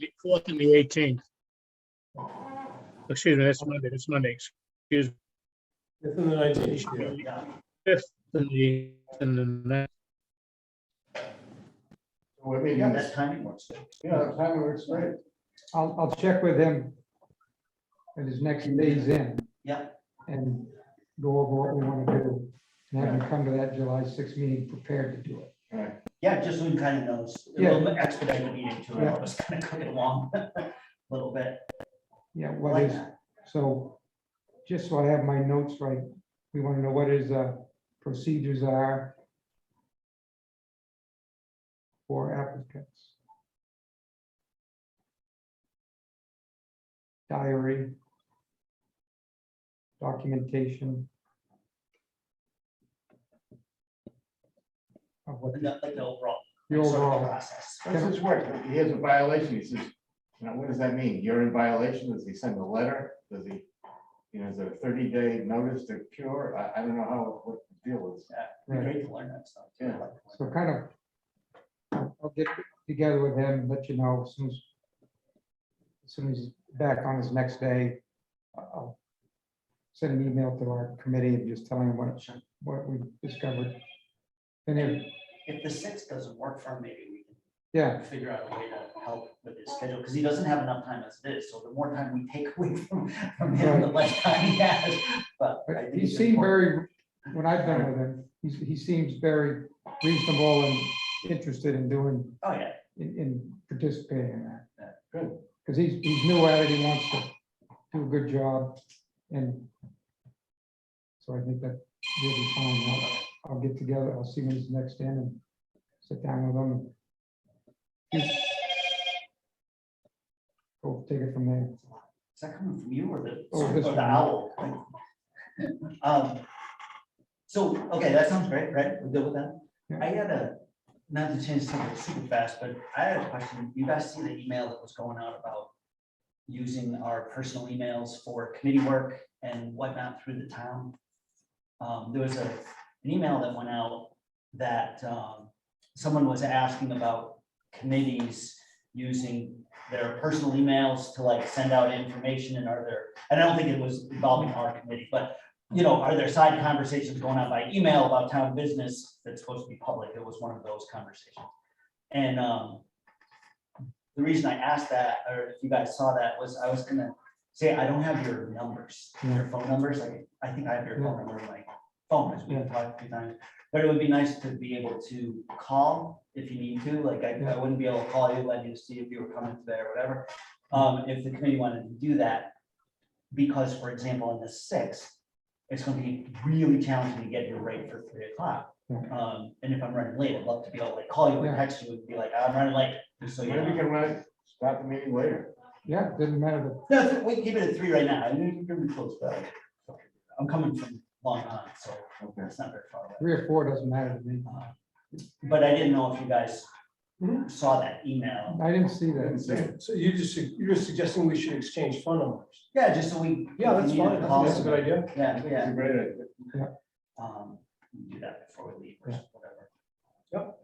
the 18th. Excuse me, that's Monday, excuse me. Fifth and the They 19th, should yeah. be Yeah, 5th and the 9th. We're meeting, yeah, that timing works good. yeah, the time works great. I'll check with him at his next days in Yeah, and go over what we want to do. And have him come to that July 6th meeting prepared to do it. All right. yeah, just so we kind of knows, a little bit expedite the meeting too, and help us kind of cook it along a little bit. Yeah, I what like is, that. so, just so I have my notes right, we want to know what his procedures are for applicants. Diary. Documentation. Of what Like the overall. the sort of overall, process. How's this work? He has a violation. He says, what does that mean? You're in violation? Does he send a letter? Does he, is it a 30-day notice to cure? I don't know what the deal is. Yeah, it'd be great to learn that stuff. too. Yeah. so kind of, I'll get together with him and let you know as soon as he's back on his next day. I'll send an email to our committee and just telling him what we discovered. And If the 6th doesn't work for him, maybe we yeah, can figure out a way to help with his schedule, because he doesn't have enough time as it is, so the more time we take away from him, the less time he has. But I but think he it's seemed important. very, when I've been with him, he seems very reasonable and interested in doing, Oh, yeah, in participating in that. Good. Because he's new at it, he wants to do a good job, and so I think that will be fine. I'll get together, I'll see when he's next in and sit down with him. Go take it from there. is that coming from you or Oh, this or the one. owl? So, okay, that sounds great, right? We're good with that? Yeah. I had not to change something super fast, but I had a question. You guys see the email that was going out about using our personal emails for committee work and whatnot through the town? There was an email that went out that someone was asking about committees using their personal emails to like send out information, and are there, and I don't think it was involving our committee, but are there side conversations going on by email about town business that's supposed to be public? It was one of those conversations. And the reason I asked that, or if you guys saw that, was I was gonna say, I don't have your numbers, your phone numbers. I think I have your phone number in my phone, as we've talked a few times. But it would be nice to be able to call if you need to, like I wouldn't be able to call you, let you see if you were coming today or whatever. If the committee wanted to do that, because for example, on the 6th, it's gonna be really challenging to get your rate for 3 o'clock. And if I'm running late, I'd love to be able to like call you or text you and be like, I'm running late, just so you Maybe we know. can run it, start the meeting later. Yeah, doesn't matter. No, we can keep it at 3 right now. I mean, you're pretty close, but I'm coming from Long Island, so Okay. it's not very far away. 3 or 4 doesn't matter to me. But I didn't know if you guys saw that email. I didn't see Didn't see that. it. So you're just suggesting we should exchange phone numbers? Yeah, just so we. Yeah, that's if we need fine. to call That's a good somebody. idea. Yeah, It's a yeah. great idea. Do that before we leave or whatever. Yep.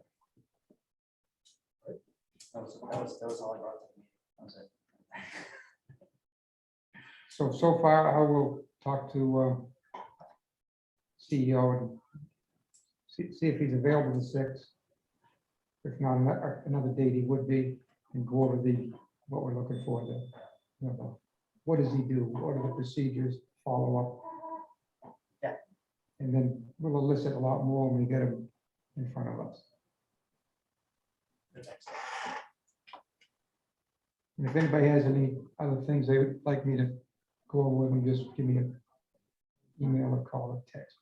That was all I brought to the meeting. That was it. So far, I will talk to CEO and see if he's available the 6th. If not, another date he would be, and go over what we're looking for, what does he do? What are the procedures, follow up? Yeah. And then we'll elicit a lot more when we get him in front of us. The next. And if anybody has any other things they would like me to go over with them, just give me an email or call or text.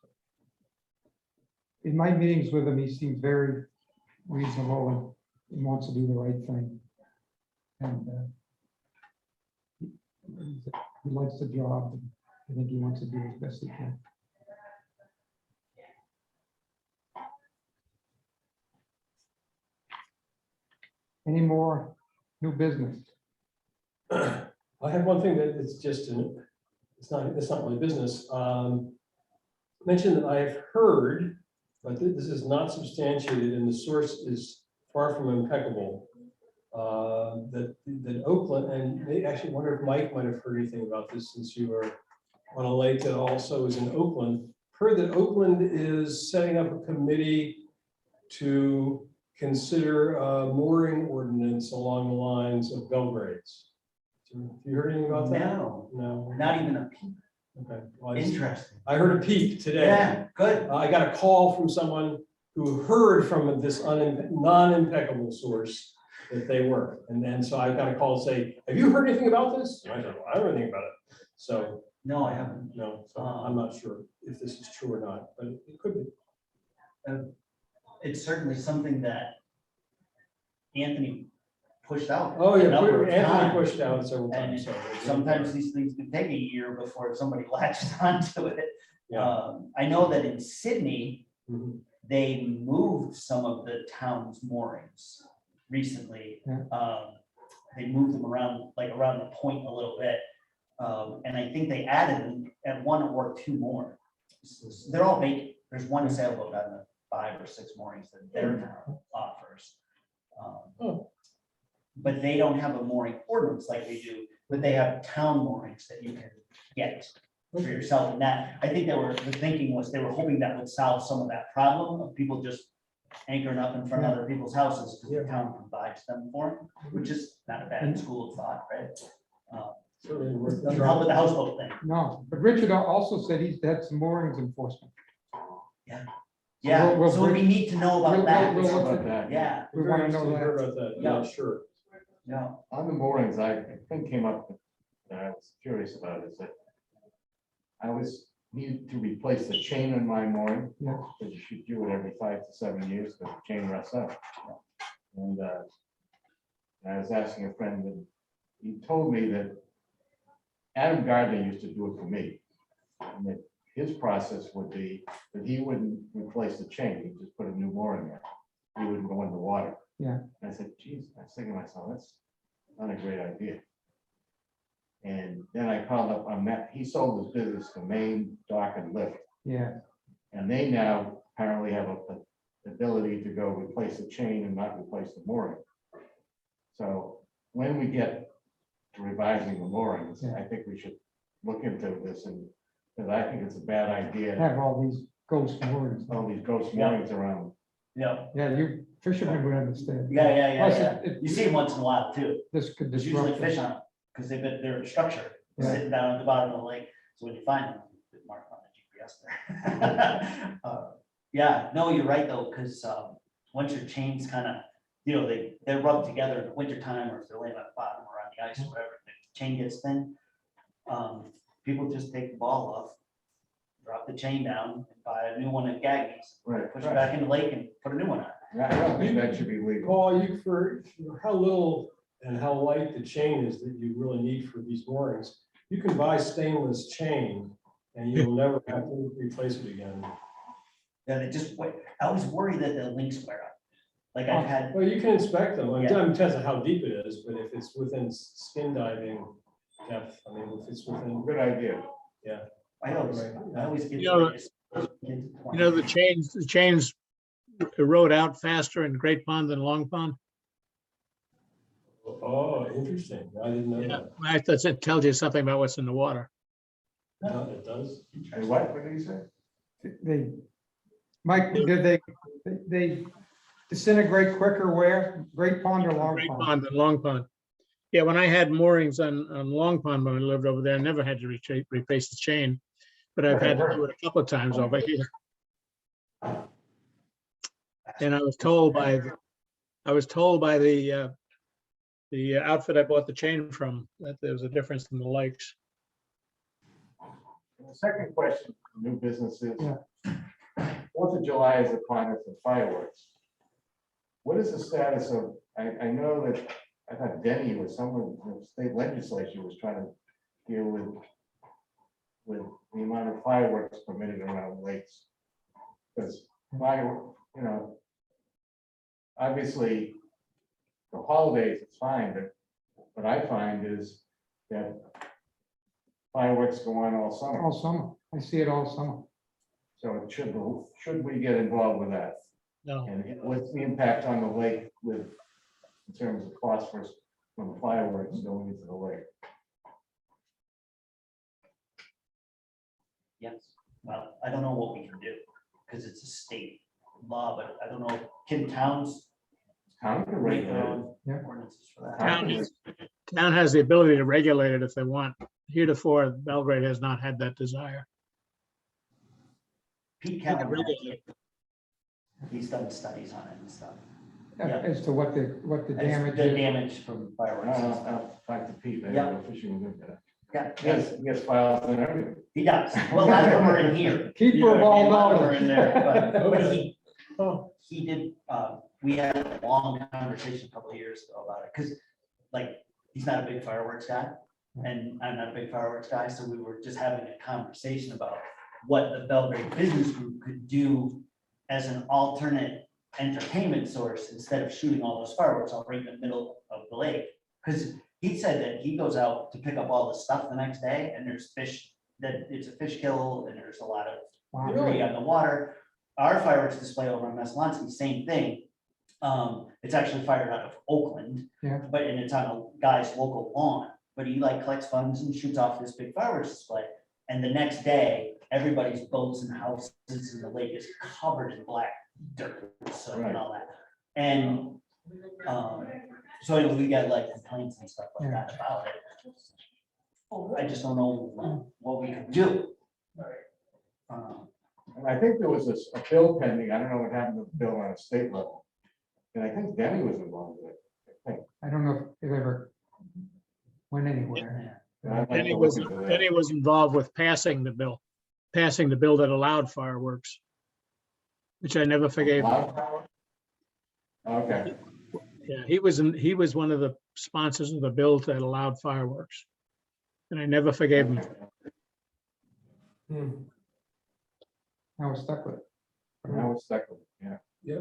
In my meetings with him, he seems very reasonable and he wants to do the right thing. And he likes the job. And I think he wants to do as best he can. Any more new business? I have one thing that it's just, it's not really business. Mentioned that I've heard, but this is not substantiated and the source is far from impeccable, that Oakland, and they actually wonder if Mike might have heard anything about this since you were on a lake that also is in Oakland. Heard that Oakland is setting up a committee to consider a mooring ordinance along the lines of Belgrade's. Have you heard anything about that? No, No. not even a peep. Okay. Well, I just- Interesting. I heard a peep today. Yeah, good. I got a call from someone who heard from this non-impeccable source that they were. And then, so I got a call to say, have you heard anything about this? And I said, well, I don't know anything about it. So, No, I haven't. no, so I'm not sure if this is true or not, but it could be. It's certainly something that Anthony pushed out. Oh, a yeah, number of Anthony times. pushed out several And times. So sometimes these things can take a year before somebody latches onto it. Yeah. I know that in Sydney, Mhm. they moved some of the town's moorings recently. Yeah. They moved them around, like around the point a little bit. And I think they added at one or two more. They're all vacant. There's one sailboat on the 5 or 6 moorings that their town offers. Oh. But they don't have a mooring ordinance like we do, but they have town moorings that you can get for yourself. And that, I think the thinking was they were hoping that would solve some of that problem of people just anchoring up in front of other people's houses because the town provides them for them, which is not a bad school of thought, right? Certainly worth Doesn't trying. help with the houseboat thing. No, but Richard also said he's had some moorings enforcement. Yeah, we'll so we bring- need to know we'll- about that. we'll- How about that? Yeah, We want to know Very interested to hear that. about that. Yeah. Yeah, sure. yeah. On the moorings, I think came up that I was curious about is that I was needed to replace the chain on my mooring. Yeah. Because you should do it every 5 to 7 years because the chain rusts out. And I was asking a friend and he told me that Adam Gardner used to do it for me. And that his process would be that he wouldn't replace the chain, he'd just put a new mooring in. He wouldn't go in the water. Yeah. And I said, geez, I was thinking to myself, that's not a great idea. And then I called up on that, he sold his business to Maine Dock and Lift. Yeah, And they now apparently have the ability to go replace the chain and not replace the mooring. So when we get to revising the moorings, Yeah. I think we should look into this and, because I think it's a bad idea, to have all these ghost moorings. have all these ghost Yeah. moorings around. Yeah, Yeah, you fishermen would understand. yeah. Plus, You see them once in a while too. This could There's usually disrupt. fish on it, because they're a structure, Yeah. sitting down at the bottom of the lake, so when you find them, you mark on the GPS there. Yeah, no, you're right though, because once your chains kind of, they're rubbed together in the wintertime, or if they're laying at the bottom or on the ice or whatever, the chain gets thin. People just take the ball off, drop the chain down, and buy a new one at Gagny's, Right. push it back in the lake and put a new one on. I don't think that should be legal. Paul, for how little and how light the chain is that you really need for these moorings, you can buy stainless chain and you'll never have to replace it again. Yeah, they just, I always worry that the links wear out. Like I've had, Well, you can inspect them. It Yeah. depends on how deep it is, but if it's within skin diving depth, I mean, if it's within, Good idea. I always get. You know, the chains erode out faster in Great Pond than Long Pond. oh, interesting. I didn't know Yeah, that. that tells you something about what's in the water. It does. And what did he say? They, Mike, did they disintegrate quicker where? Great Pond or Long Great Pond? Pond and Long Pond. Yeah, when I had moorings on Long Pond when I lived over there, I never had to replace the chain, but I've had to do it a couple of times over here. And I was told by the outfit I bought the chain from, that there was a difference in the lakes. The second question, new businesses. Yeah. 4th of July is upon us with fireworks. What is the status of, I know that, I thought Denny was someone, the state legislature was trying to deal with the amount of fireworks permitted around lakes. Because obviously, the holidays, it's fine, but what I find is that fireworks go on all summer. All summer. I see it all summer. So it should we get involved with that? No, And what's the impact on the lake with in terms of phosphorus from fireworks going into the lake. Yes, well, I don't know what we can do, because it's a state law, but I don't know, can towns Town can make their regulate it. own Yeah. ordinances for that? Town has the ability to regulate it if they want. Heretofore, Belgrade has not had that desire. Pete They can Callahan, regulate it. he's done studies on it and stuff. Yeah. As to what the As damage The is. damage from fireworks. and stuff. I'll talk to Pete, I Yeah. go fishing with him. Yeah, He has files and everything. he does. Well, none of them are in here. Keeper You know of what I all mean? A lot of them are knowledge. in there, but he, Oh, he did, we had a long conversation a couple of years ago about it, because like, he's not a big fireworks guy, and I'm not a big fireworks guy, so we were just having a conversation about what the Belgrade Business Group could do as an alternate entertainment source instead of shooting all those fireworks all right in the middle of the lake. Because he said that he goes out to pick up all the stuff the next day, and there's fish, that it's a fish kill, and there's a lot of Wow. debris on the water. Our fireworks display over on Messalonsky, same thing. It's actually fired out of Oakland. Yeah. But, and it's on a guy's local lawn, but he like collects funds and shoots off this big fireworks display. And the next day, everybody's boats and houses in the lake is covered in black dirt, so and all that. And, so anyway, we got like complaints and stuff like that about it. I just don't know what we can do. And I think there was a bill pending, I don't know what happened to the bill on a state level. And I think Denny was involved with it. I don't know if it ever went anywhere. And I'd like Denny to was, look into that. Denny was involved with passing the bill that allowed fireworks, which I never forgave. Loud power? Okay, Yeah, he was one of the sponsors of the bill that allowed fireworks. And I never forgave him. hmm. I was stuck with it. I was stuck with it, yeah.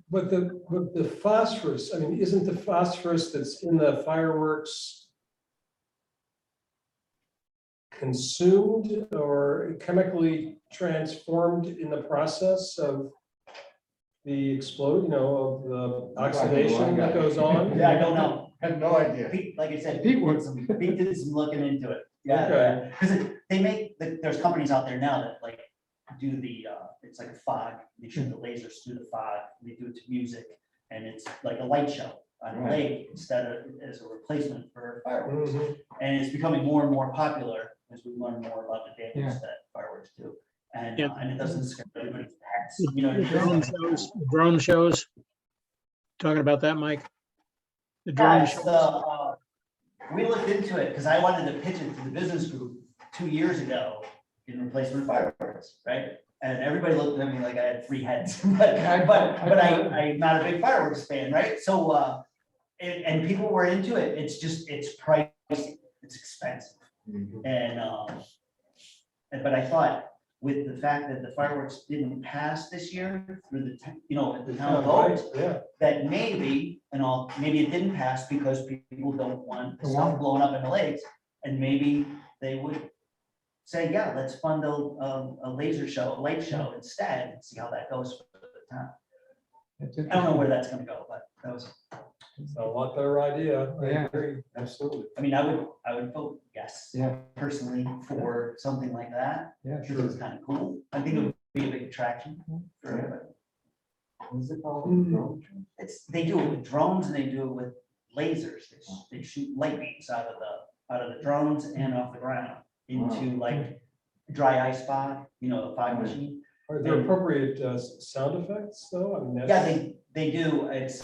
But the phosphorus, I mean, isn't the phosphorus that's in the fireworks consumed or chemically transformed in the process of the explode, of the oxidation that goes on? Yeah, I don't know. I have no idea. Pete, like I said, Pete Pete did some looking into it. Yeah, Okay. because they make, there's companies out there now that like do the, it's like a fog, they shoot the lasers through the fog, they do it to music, and it's like a light show on the Right. lake instead of as a replacement for fireworks. Mhm. And it's becoming more and more popular as we learn more about the damage Yeah. that fireworks do. And, Yeah. and it doesn't scare everybody's pets, The you know. drone shows. Talking about that, Mike? The Yeah, drone it's shows. we looked into it because I wanted to pitch it to the business group 2 years ago in replacement of fireworks, right? And everybody looked at me like I had 3 heads, but I'm not a big fireworks fan, right? So, and people were into it. It's just, it's pricey, it's expensive. But I thought with the fact that the fireworks didn't pass this year through the, at the town vote, Yeah, that maybe, maybe it didn't pass because people don't want the stuff blowing up in the lakes. And maybe they would say, yeah, let's fund a laser show, a light show instead, and see how that goes for the town. It's I don't know where that's gonna go, but that was, it's a lot better idea. I Yeah. agree, absolutely. I mean, I would vote yes, Yeah, personally, for something like that, yeah, because it's kind of cool. I think it would be a big attraction for everybody. What's it called? Mm. They do it with drones and they do it with lasers. They shoot light beams out of the drones and off the ground into like dry ice fog, the fog machine. Are there appropriate sound effects though? I mean, Yeah, that's- they do. It's,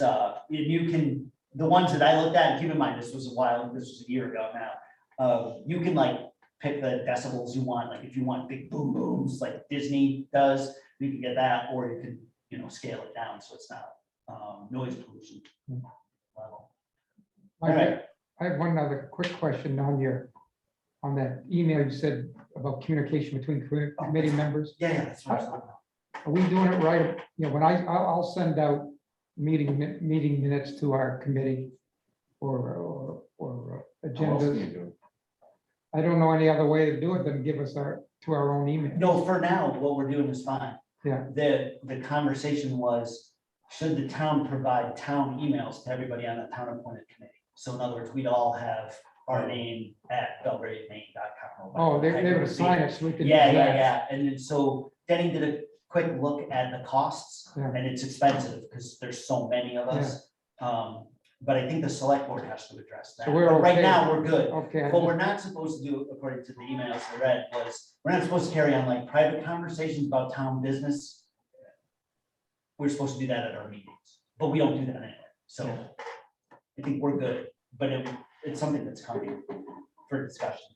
you can, the ones that I looked at, and keep in mind, this was a year ago now. You can like pick the decibels you want, like if you want big boom booms like Disney does, you can get that, or you can, scale it down so it's not noise pollution level. All right. I have one other quick question on that email you said about communication between committee members. Yeah, that's what I was talking about. Are we doing it right? When I'll send out meeting minutes to our committee or How else do agendas. you do it? I don't know any other way to do it than give us to our own email. No, for now, what we're doing is fine. Yeah. The conversation was, should the town provide town emails to everybody on the town appointed committee? So in other words, we'd all have our name at belgrademaine.com. Oh, they're gonna sign it so we can. Yeah, use yeah, that. yeah. And then so Denny did a quick look at the costs Yeah. and it's expensive because there's so many of us. But I think the select board has to address that. So we're But right okay. now, we're good. Okay. What we're not supposed to do, according to the emails I read, was we're not supposed to carry on like private conversations about town business. We're supposed to do that at our meetings, but we don't do that anyway. So I think we're good, but it's something that's coming for discussion.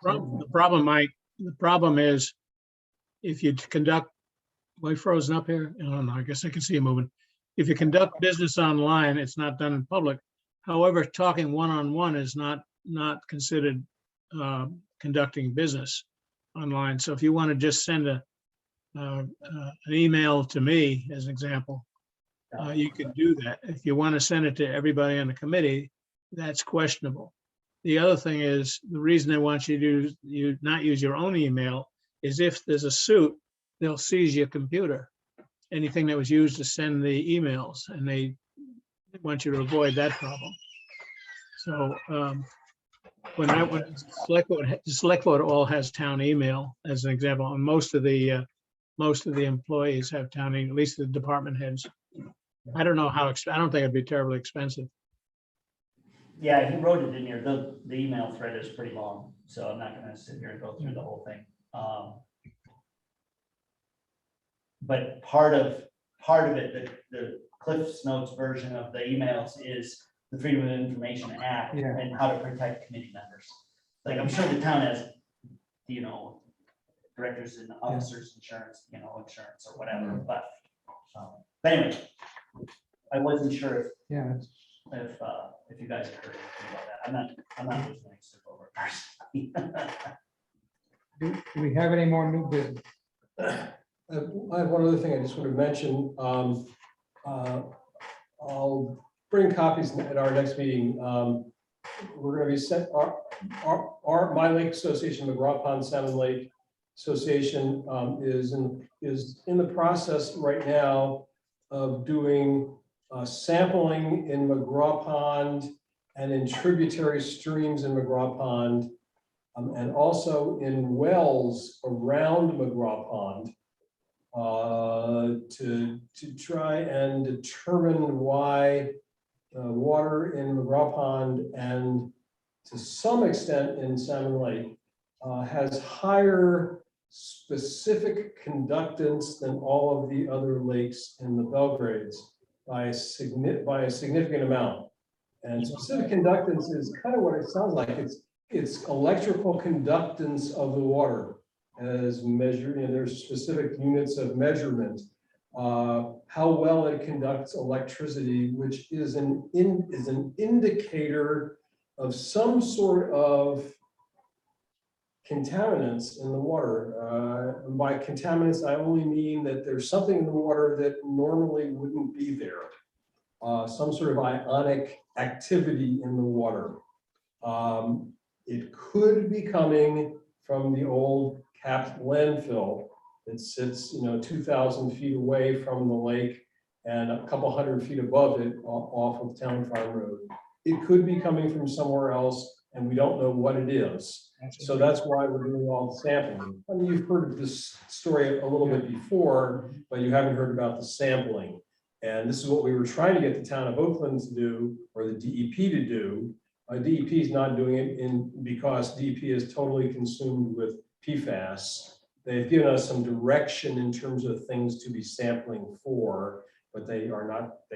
The problem, Mike, the problem is if you conduct, am I frozen up here? I don't know, I guess I can see you moving. If you conduct business online, it's not done in public. However, talking one-on-one is not considered conducting business online. So if you want to just send an email to me, as an example, you can do that. If you want to send it to everybody on the committee, that's questionable. The other thing is, the reason they want you to not use your own email is if there's a suit, they'll seize your computer, anything that was used to send the emails, and they want you to avoid that problem. So when the select board all has town email, as an example, and most of the employees have town, at least the department heads. I don't know how, I don't think it'd be terribly expensive. Yeah, he wrote it in here. The email thread is pretty long, so I'm not gonna sit here and go through the whole thing. But part of it, the Cliff's Notes version of the emails is the Freedom of Information Act Yeah. and how to protect committee members. Like, I'm sure the town has, directors and officers insurance, insurance or whatever, but anyway, I wasn't sure Yeah, if you guys have heard anything about that. I'm not just going to skip over it personally. do we have any more new business? I have one other thing I just want to mention. I'll bring copies at our next meeting. We're going to be sent, my Lake Association, the McGraw Pond Salmon Lake Association is in the process right now of doing sampling in McGraw Pond and in tributary streams in McGraw Pond, and also in wells around McGraw Pond, to try and determine why water in McGraw Pond and to some extent in Salmon Lake has higher specific conductance than all of the other lakes in the Belgrades by a significant amount. And specific conductance is kind of what it sounds like. It's electrical conductance of the water as measured, and there's specific units of measurement. How well it conducts electricity, which is an indicator of some sort of contaminants in the water. By contaminants, I only mean that there's something in the water that normally wouldn't be there. Some sort of ionic activity in the water. It could be coming from the old capped landfill that sits, 2,000 feet away from the lake and a couple hundred feet above it off of Town Farm Road. It could be coming from somewhere else, and we don't know what it is. So that's why we're doing all the sampling. I mean, you've heard of this story a little bit before, but you haven't heard about the sampling. And this is what we were trying to get the town of Oakland to do, or the DEP to do. DEP is not doing it because DEP is totally consumed with PFAS. They've given us some direction in terms of things to be sampling for, but they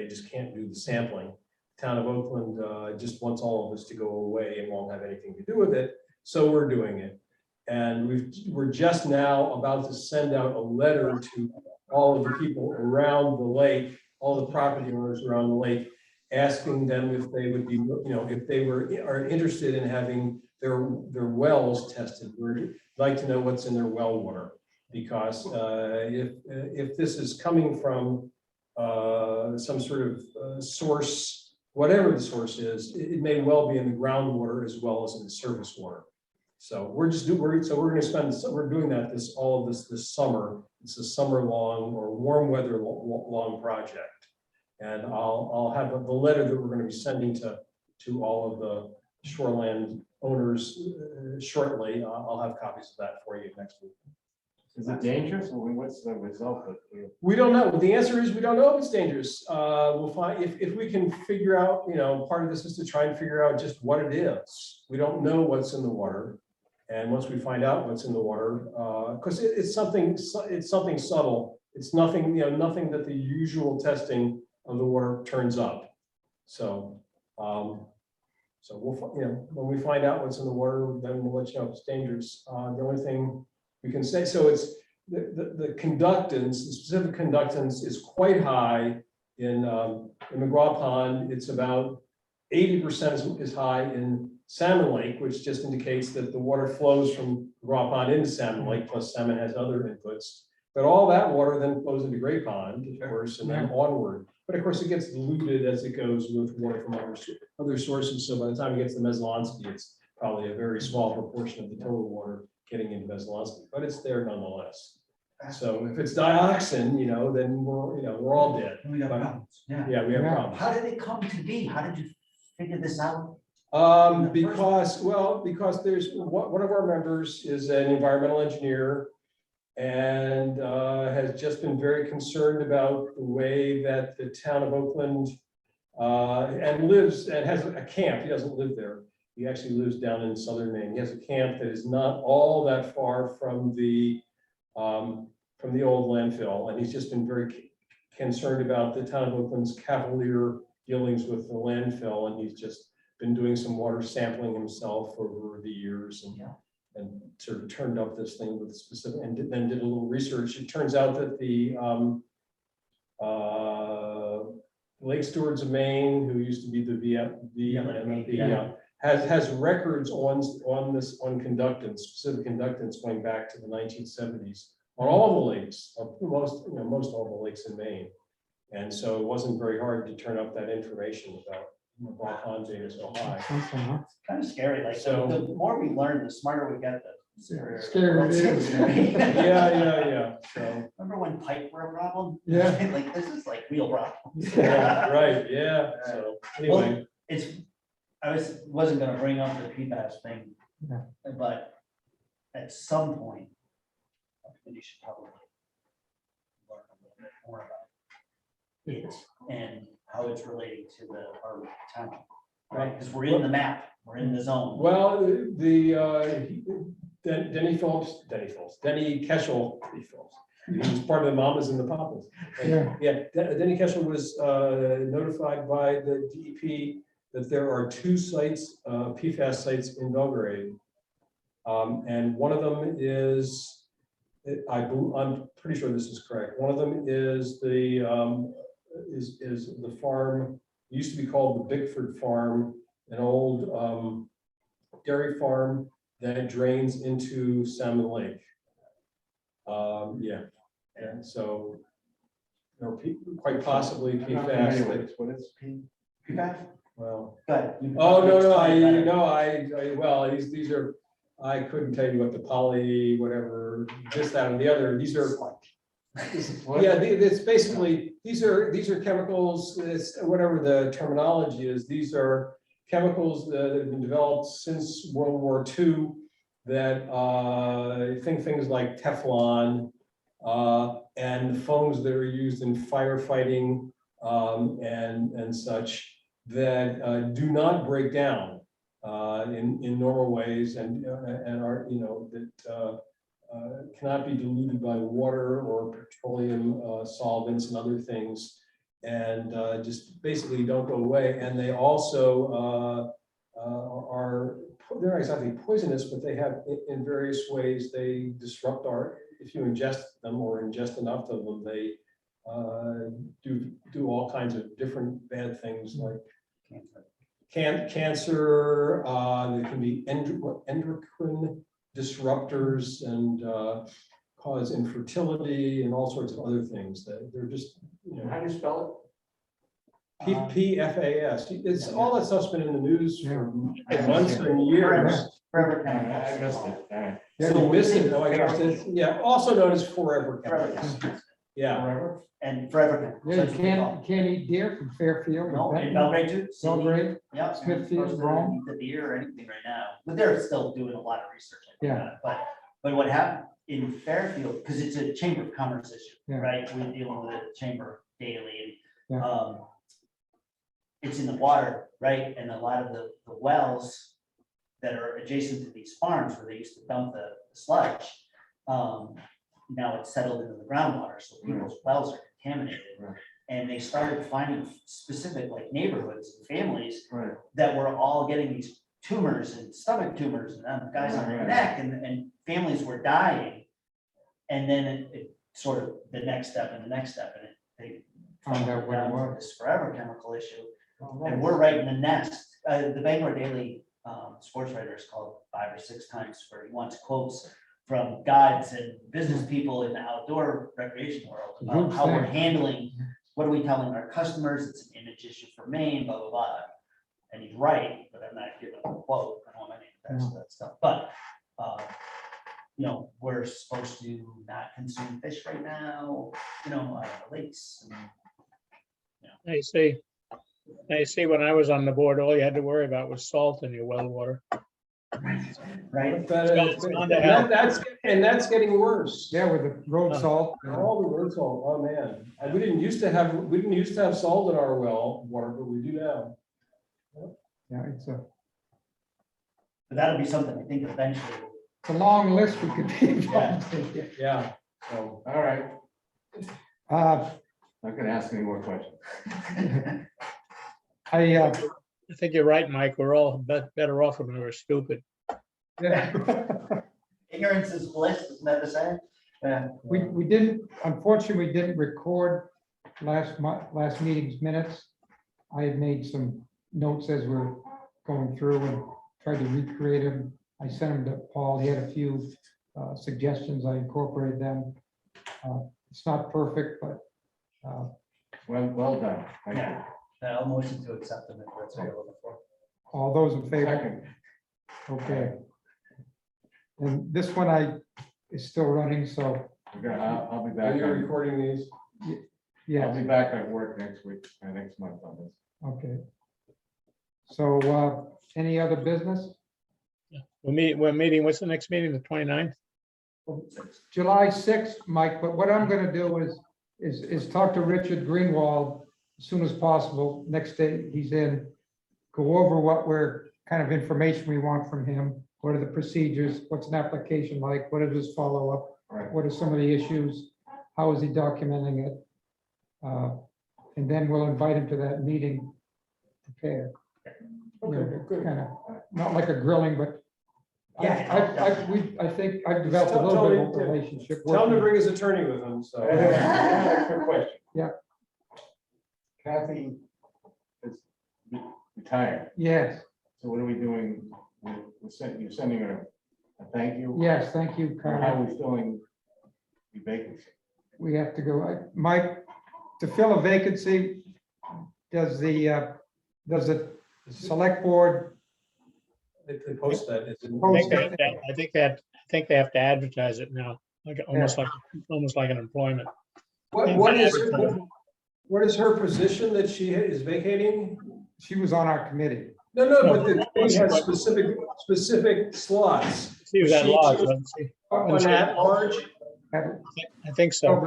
just can't do the sampling. Town of Oakland just wants all of this to go away and won't have anything to do with it. So we're doing it. And we're just now about to send out a letter to all of the people around the lake, all the property owners around the lake, asking them if they would be, if they are interested in having their wells tested. We'd like to know what's in their well water, because if this is coming from some sort of source, whatever the source is, it may well be in the groundwater as well as in the surface water. So we're doing that all of this summer. It's a summer long or warm weather long project. And I'll have the letter that we're going to be sending to all of the shoreland owners shortly. I'll have copies of that for you next week. Is it dangerous? I mean, what's the result of it? We don't know. The answer is we don't know if it's dangerous. We'll find, if we can figure out, part of this is to try and figure out just what it is. We don't know what's in the water. And once we find out what's in the water, because it's something subtle. It's nothing, nothing that the usual testing of the water turns up. So, we'll, when we find out what's in the water, then we'll let you know if it's dangerous. The only thing we can say, so it's the conductance, the specific conductance is quite high in McGraw Pond. It's about 80% is high in Salmon Lake, which just indicates that the water flows from McGraw Pond into Salmon Lake, plus salmon has other inputs. But all that water then flows into Great Pond, of course, and then onward. But of course, it gets diluted as it goes with water from other sources. So by the time it gets to Meslonsky, it's probably a very small proportion of the total water getting into Meslonsky, but it's there nonetheless. So if it's dioxin, then we're all dead. We got problems. Yeah. Yeah, we have problems. How did it come to be? How did you figure this out? Because there's one of our members is an environmental engineer and has just been very concerned about the way that the town of Oakland and lives and has a camp. He doesn't live there. He actually lives down in southern Maine. He has a camp that is not all that far from the old landfill, and he's just been very concerned about the town of Oakland's cavalier dealings with the landfill, and he's just been doing some water sampling himself over the years and sort of turned up this thing with specific, and then did a little research. It turns out that the Lake Stewards of Maine, who used to be the has records on conductance, specific conductance going back to the 1970s on all the lakes, most all the lakes in Maine. And so it wasn't very hard to turn up that information about McGraw Pond being so high. It's kind of scary. Like, So- the more we learn, the smarter we get, the Scary it is. Yeah. So, Remember when pipe were a problem? Yeah. Like, this is like real problem. yeah, right, yeah. So anyway, I wasn't gonna bring up the PFAS thing, Yeah. but at some point, we should probably learn a little bit more about it and how it's relating to our town. Right, because we're in the map, we're in the zone. well, Denny Keschel, he was part of the Mamas and the Papas. And, Denny Keschel was notified by the DEP that there are 2 sites, PFAS sites in Belgrade. And one of them is, I'm pretty sure this is correct. One of them is the farm, used to be called the Bickford Farm, an old dairy farm that drains into Salmon Lake. And so quite possibly PFAS. What is PFAS? Well, Go ahead. You oh, probably explain it better. well, these are, I couldn't tell you what the poly, whatever, this, that, and the other, these are, it's basically, these are chemicals, it's whatever the terminology is, these are chemicals that have been developed since World War II that things like Teflon and the foams that are used in firefighting and such that do not break down in normal ways and are, that cannot be diluted by water or petroleum solvents and other things, and just basically don't go away. And they also they're not exactly poisonous, but they have in various ways, they disrupt if you ingest them or ingest enough of them, they do all kinds of different bad things like cancer. There can be endocrine disruptors and cause infertility and all sorts of other things that they're just, How do you spell PFAS. It's all that stuff's been in the news for months Yeah. and years. Forever it? chemicals. I missed it. All right. So you missed it, oh my gosh, yeah, also known as forever Forever chemicals. chemicals. Yeah, Forever? and Forever. Yeah, you can't eat deer from Fairfield. No, or in Benton, Belgrade too. Cindy. Belgrade, Yep. Smithfield, Supposed to Rome. eat the deer or anything right now, but they're still doing a lot of research. I think, Yeah. on it. But what happened in Fairfield, because it's a Chamber of Commerce issue, Yeah. right? We're dealing with the chamber daily and, Yeah. it's in the water, right? And a lot of the wells that are adjacent to these farms where they used to dump the sludge, now it's settled into the groundwater, so people's wells are contaminated. Right. And they started finding specific like neighborhoods and families Right. that were all getting these tumors and stomach tumors and guys on their Right. neck and families were dying. And then it sort of the next step and the next step and they Found out what it down to was. this forever chemical issue. Oh, And nice. we're right in the nest. The Bangor Daily sports writer is called 5 or 6 times where he wants quotes from guides and business people in the outdoor recreation world about Huge how we're thing. handling, what are we telling our customers? It's an image issue for Maine, blah, blah, blah. And he's right, but I'm not giving a quote. I don't want any of that stuff. But, we're supposed to not consume fish right now, out of the lakes. I see, when I was on the board, all you had to worry about was salt in your well water. Right? It's gone to hell. that's getting worse. Yeah, with the road salt. All the road salt, oh man, and we didn't used to have salt in our well water, but we do now. Yeah, it's But that'll be something I think eventually. a long list we could be involved in. Yeah, so, All right, Uh, not gonna ask any more questions. I think you're right, Mike. We're all better off when we were stupid. Ignorance is bliss, isn't that the saying? Yeah. we didn't, unfortunately, we didn't record last meeting's minutes. I had made some notes as we're going through and tried to recreate them. I sent them to Paul. He had a few suggestions. I incorporated them. It's not perfect, but Well done. Thank you. Yeah. I'll motion to accept them if that's what you're looking for. all those in favor? Second. Okay. And this one is still running, so, I'll be are back. you recording these? I'll yeah, be back at work next week, next month on this. okay. So, any other business? We're meeting, what's the next meeting, the 29th? July 6th, Mike, but what I'm gonna do is talk to Richard Greenwald as soon as possible, next day he's in, go over what kind of information we want from him, what are the procedures, what's an application like, what is his follow-up, Right. what are some of the issues, how is he documenting it? And then we'll invite him to that meeting prepared. Okay, good. Kind of, not like a grilling, but Yeah. I think I've developed a Tell- little bit tell of a me- relationship. Tell him to working- bring his attorney with him, so. I have a quick question. Yeah. Kathy is retired, Yes, so what are we doing? You're sending her a thank you? yes, thank you, Or how Carl. are we filling the vacancy? We have to go, Mike, to fill a vacancy, does the select board, They post that. It's in- Post I think they have to advertise it now, almost like an employment. What is her position that she is vacating? she was on our committee. No, but the thing has specific slots. See if that She- law, doesn't she? On at large, I think so.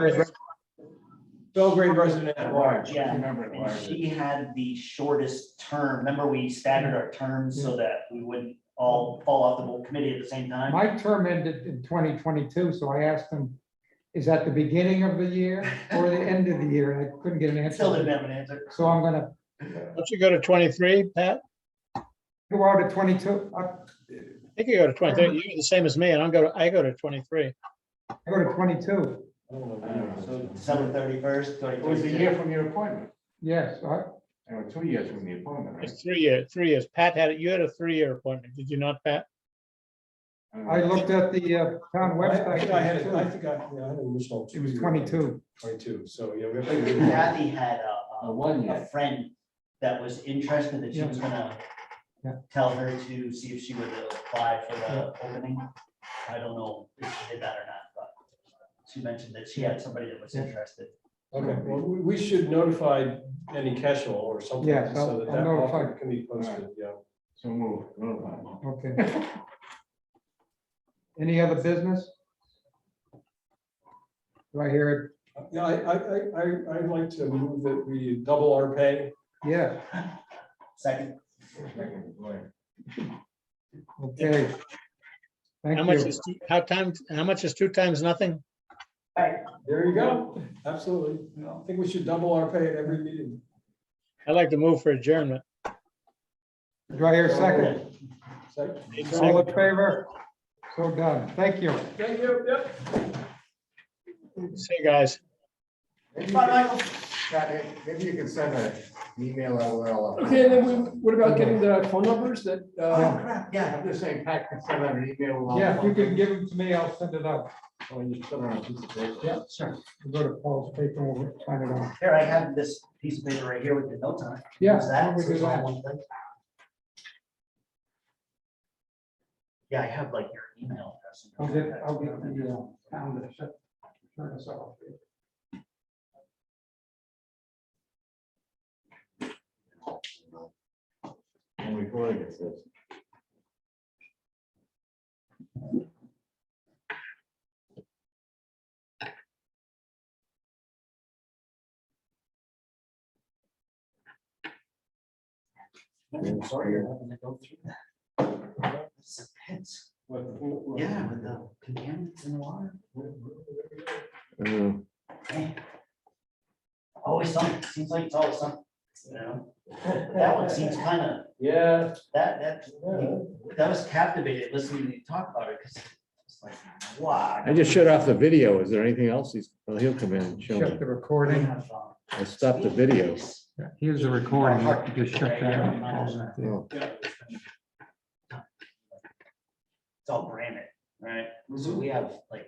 Belgrade resident at large. Yeah, Remember it, and Larry. she had the shortest term. Remember, we staggered our terms so that we wouldn't all fall off the whole committee at the same time? My term ended in 2022, so I asked him, is that the beginning of the year or the end of the year? And I couldn't get an Still didn't answer. have an answer. So I'm gonna Don't you go to 23, Pat? go out at 22, I think you go to 23. You're the same as me, and I go to 23. I go to 22. I don't know. So December 31st, It was a year from your appointment, Yes, or 2 years from the appointment, right? It's 3 years. 3 years. Pat you had a 3-year appointment, did you not, Pat? I looked at the town I website. think I had an additional. It was 22. 22, so yeah. we have But to do- Kathy had A 1 a year. friend that was interested that she was gonna Yeah. tell her to see if she would apply for the opening. I don't know if she did that or not, but she mentioned that she had somebody that was Yeah. interested. Okay, well, we should notify Annie Keschel or something, Yes, so I'll that that notify. offer can be posted, yeah. So move. Notify. Okay. Any other business? Do I hear Yeah, I'd like to move that we double our pay. it? Yeah, Second, okay. Thank How much you. is, how much is 2 times nothing? There you go, absolutely. I think we should double our pay at every meeting. I'd like to move for adjournment. Do I hear a second? Second. All in favor? So done. Thank you. Thank you, yep. See you guys. Maybe bye, Michael. maybe you can send an email out. Well, Okay, and then what about getting the phone numbers that, Oh, crap, yeah, I'm just saying, Pat can send out an email. with all Yeah, the if you phone can give them to me, I'll send it out. Oh, you just put it on a piece of paper. Yeah, sure. We'll go to Paul's paper and we'll find it out. Here, I have this piece of paper right here with the notes on it. Yeah, Use that, we so do it's all that. one thing. Yeah, I have like your email address. I'll get the pound to shut turn us off. And recording it says. I'm sorry you're having to go through that. It's a pits. Yeah, with the contaminants in the water. Man. Always something, seems like it's always something, you know? That one seems kind of, yeah, that was captivated listening to you talk about it, because it's like, wow. I just shut off the video. Is there anything else? He'll come in and show Shut me. the We recording. have, I stopped the video. Here's the recording. You just shut that off. Oh, It's all branded, right? So we have like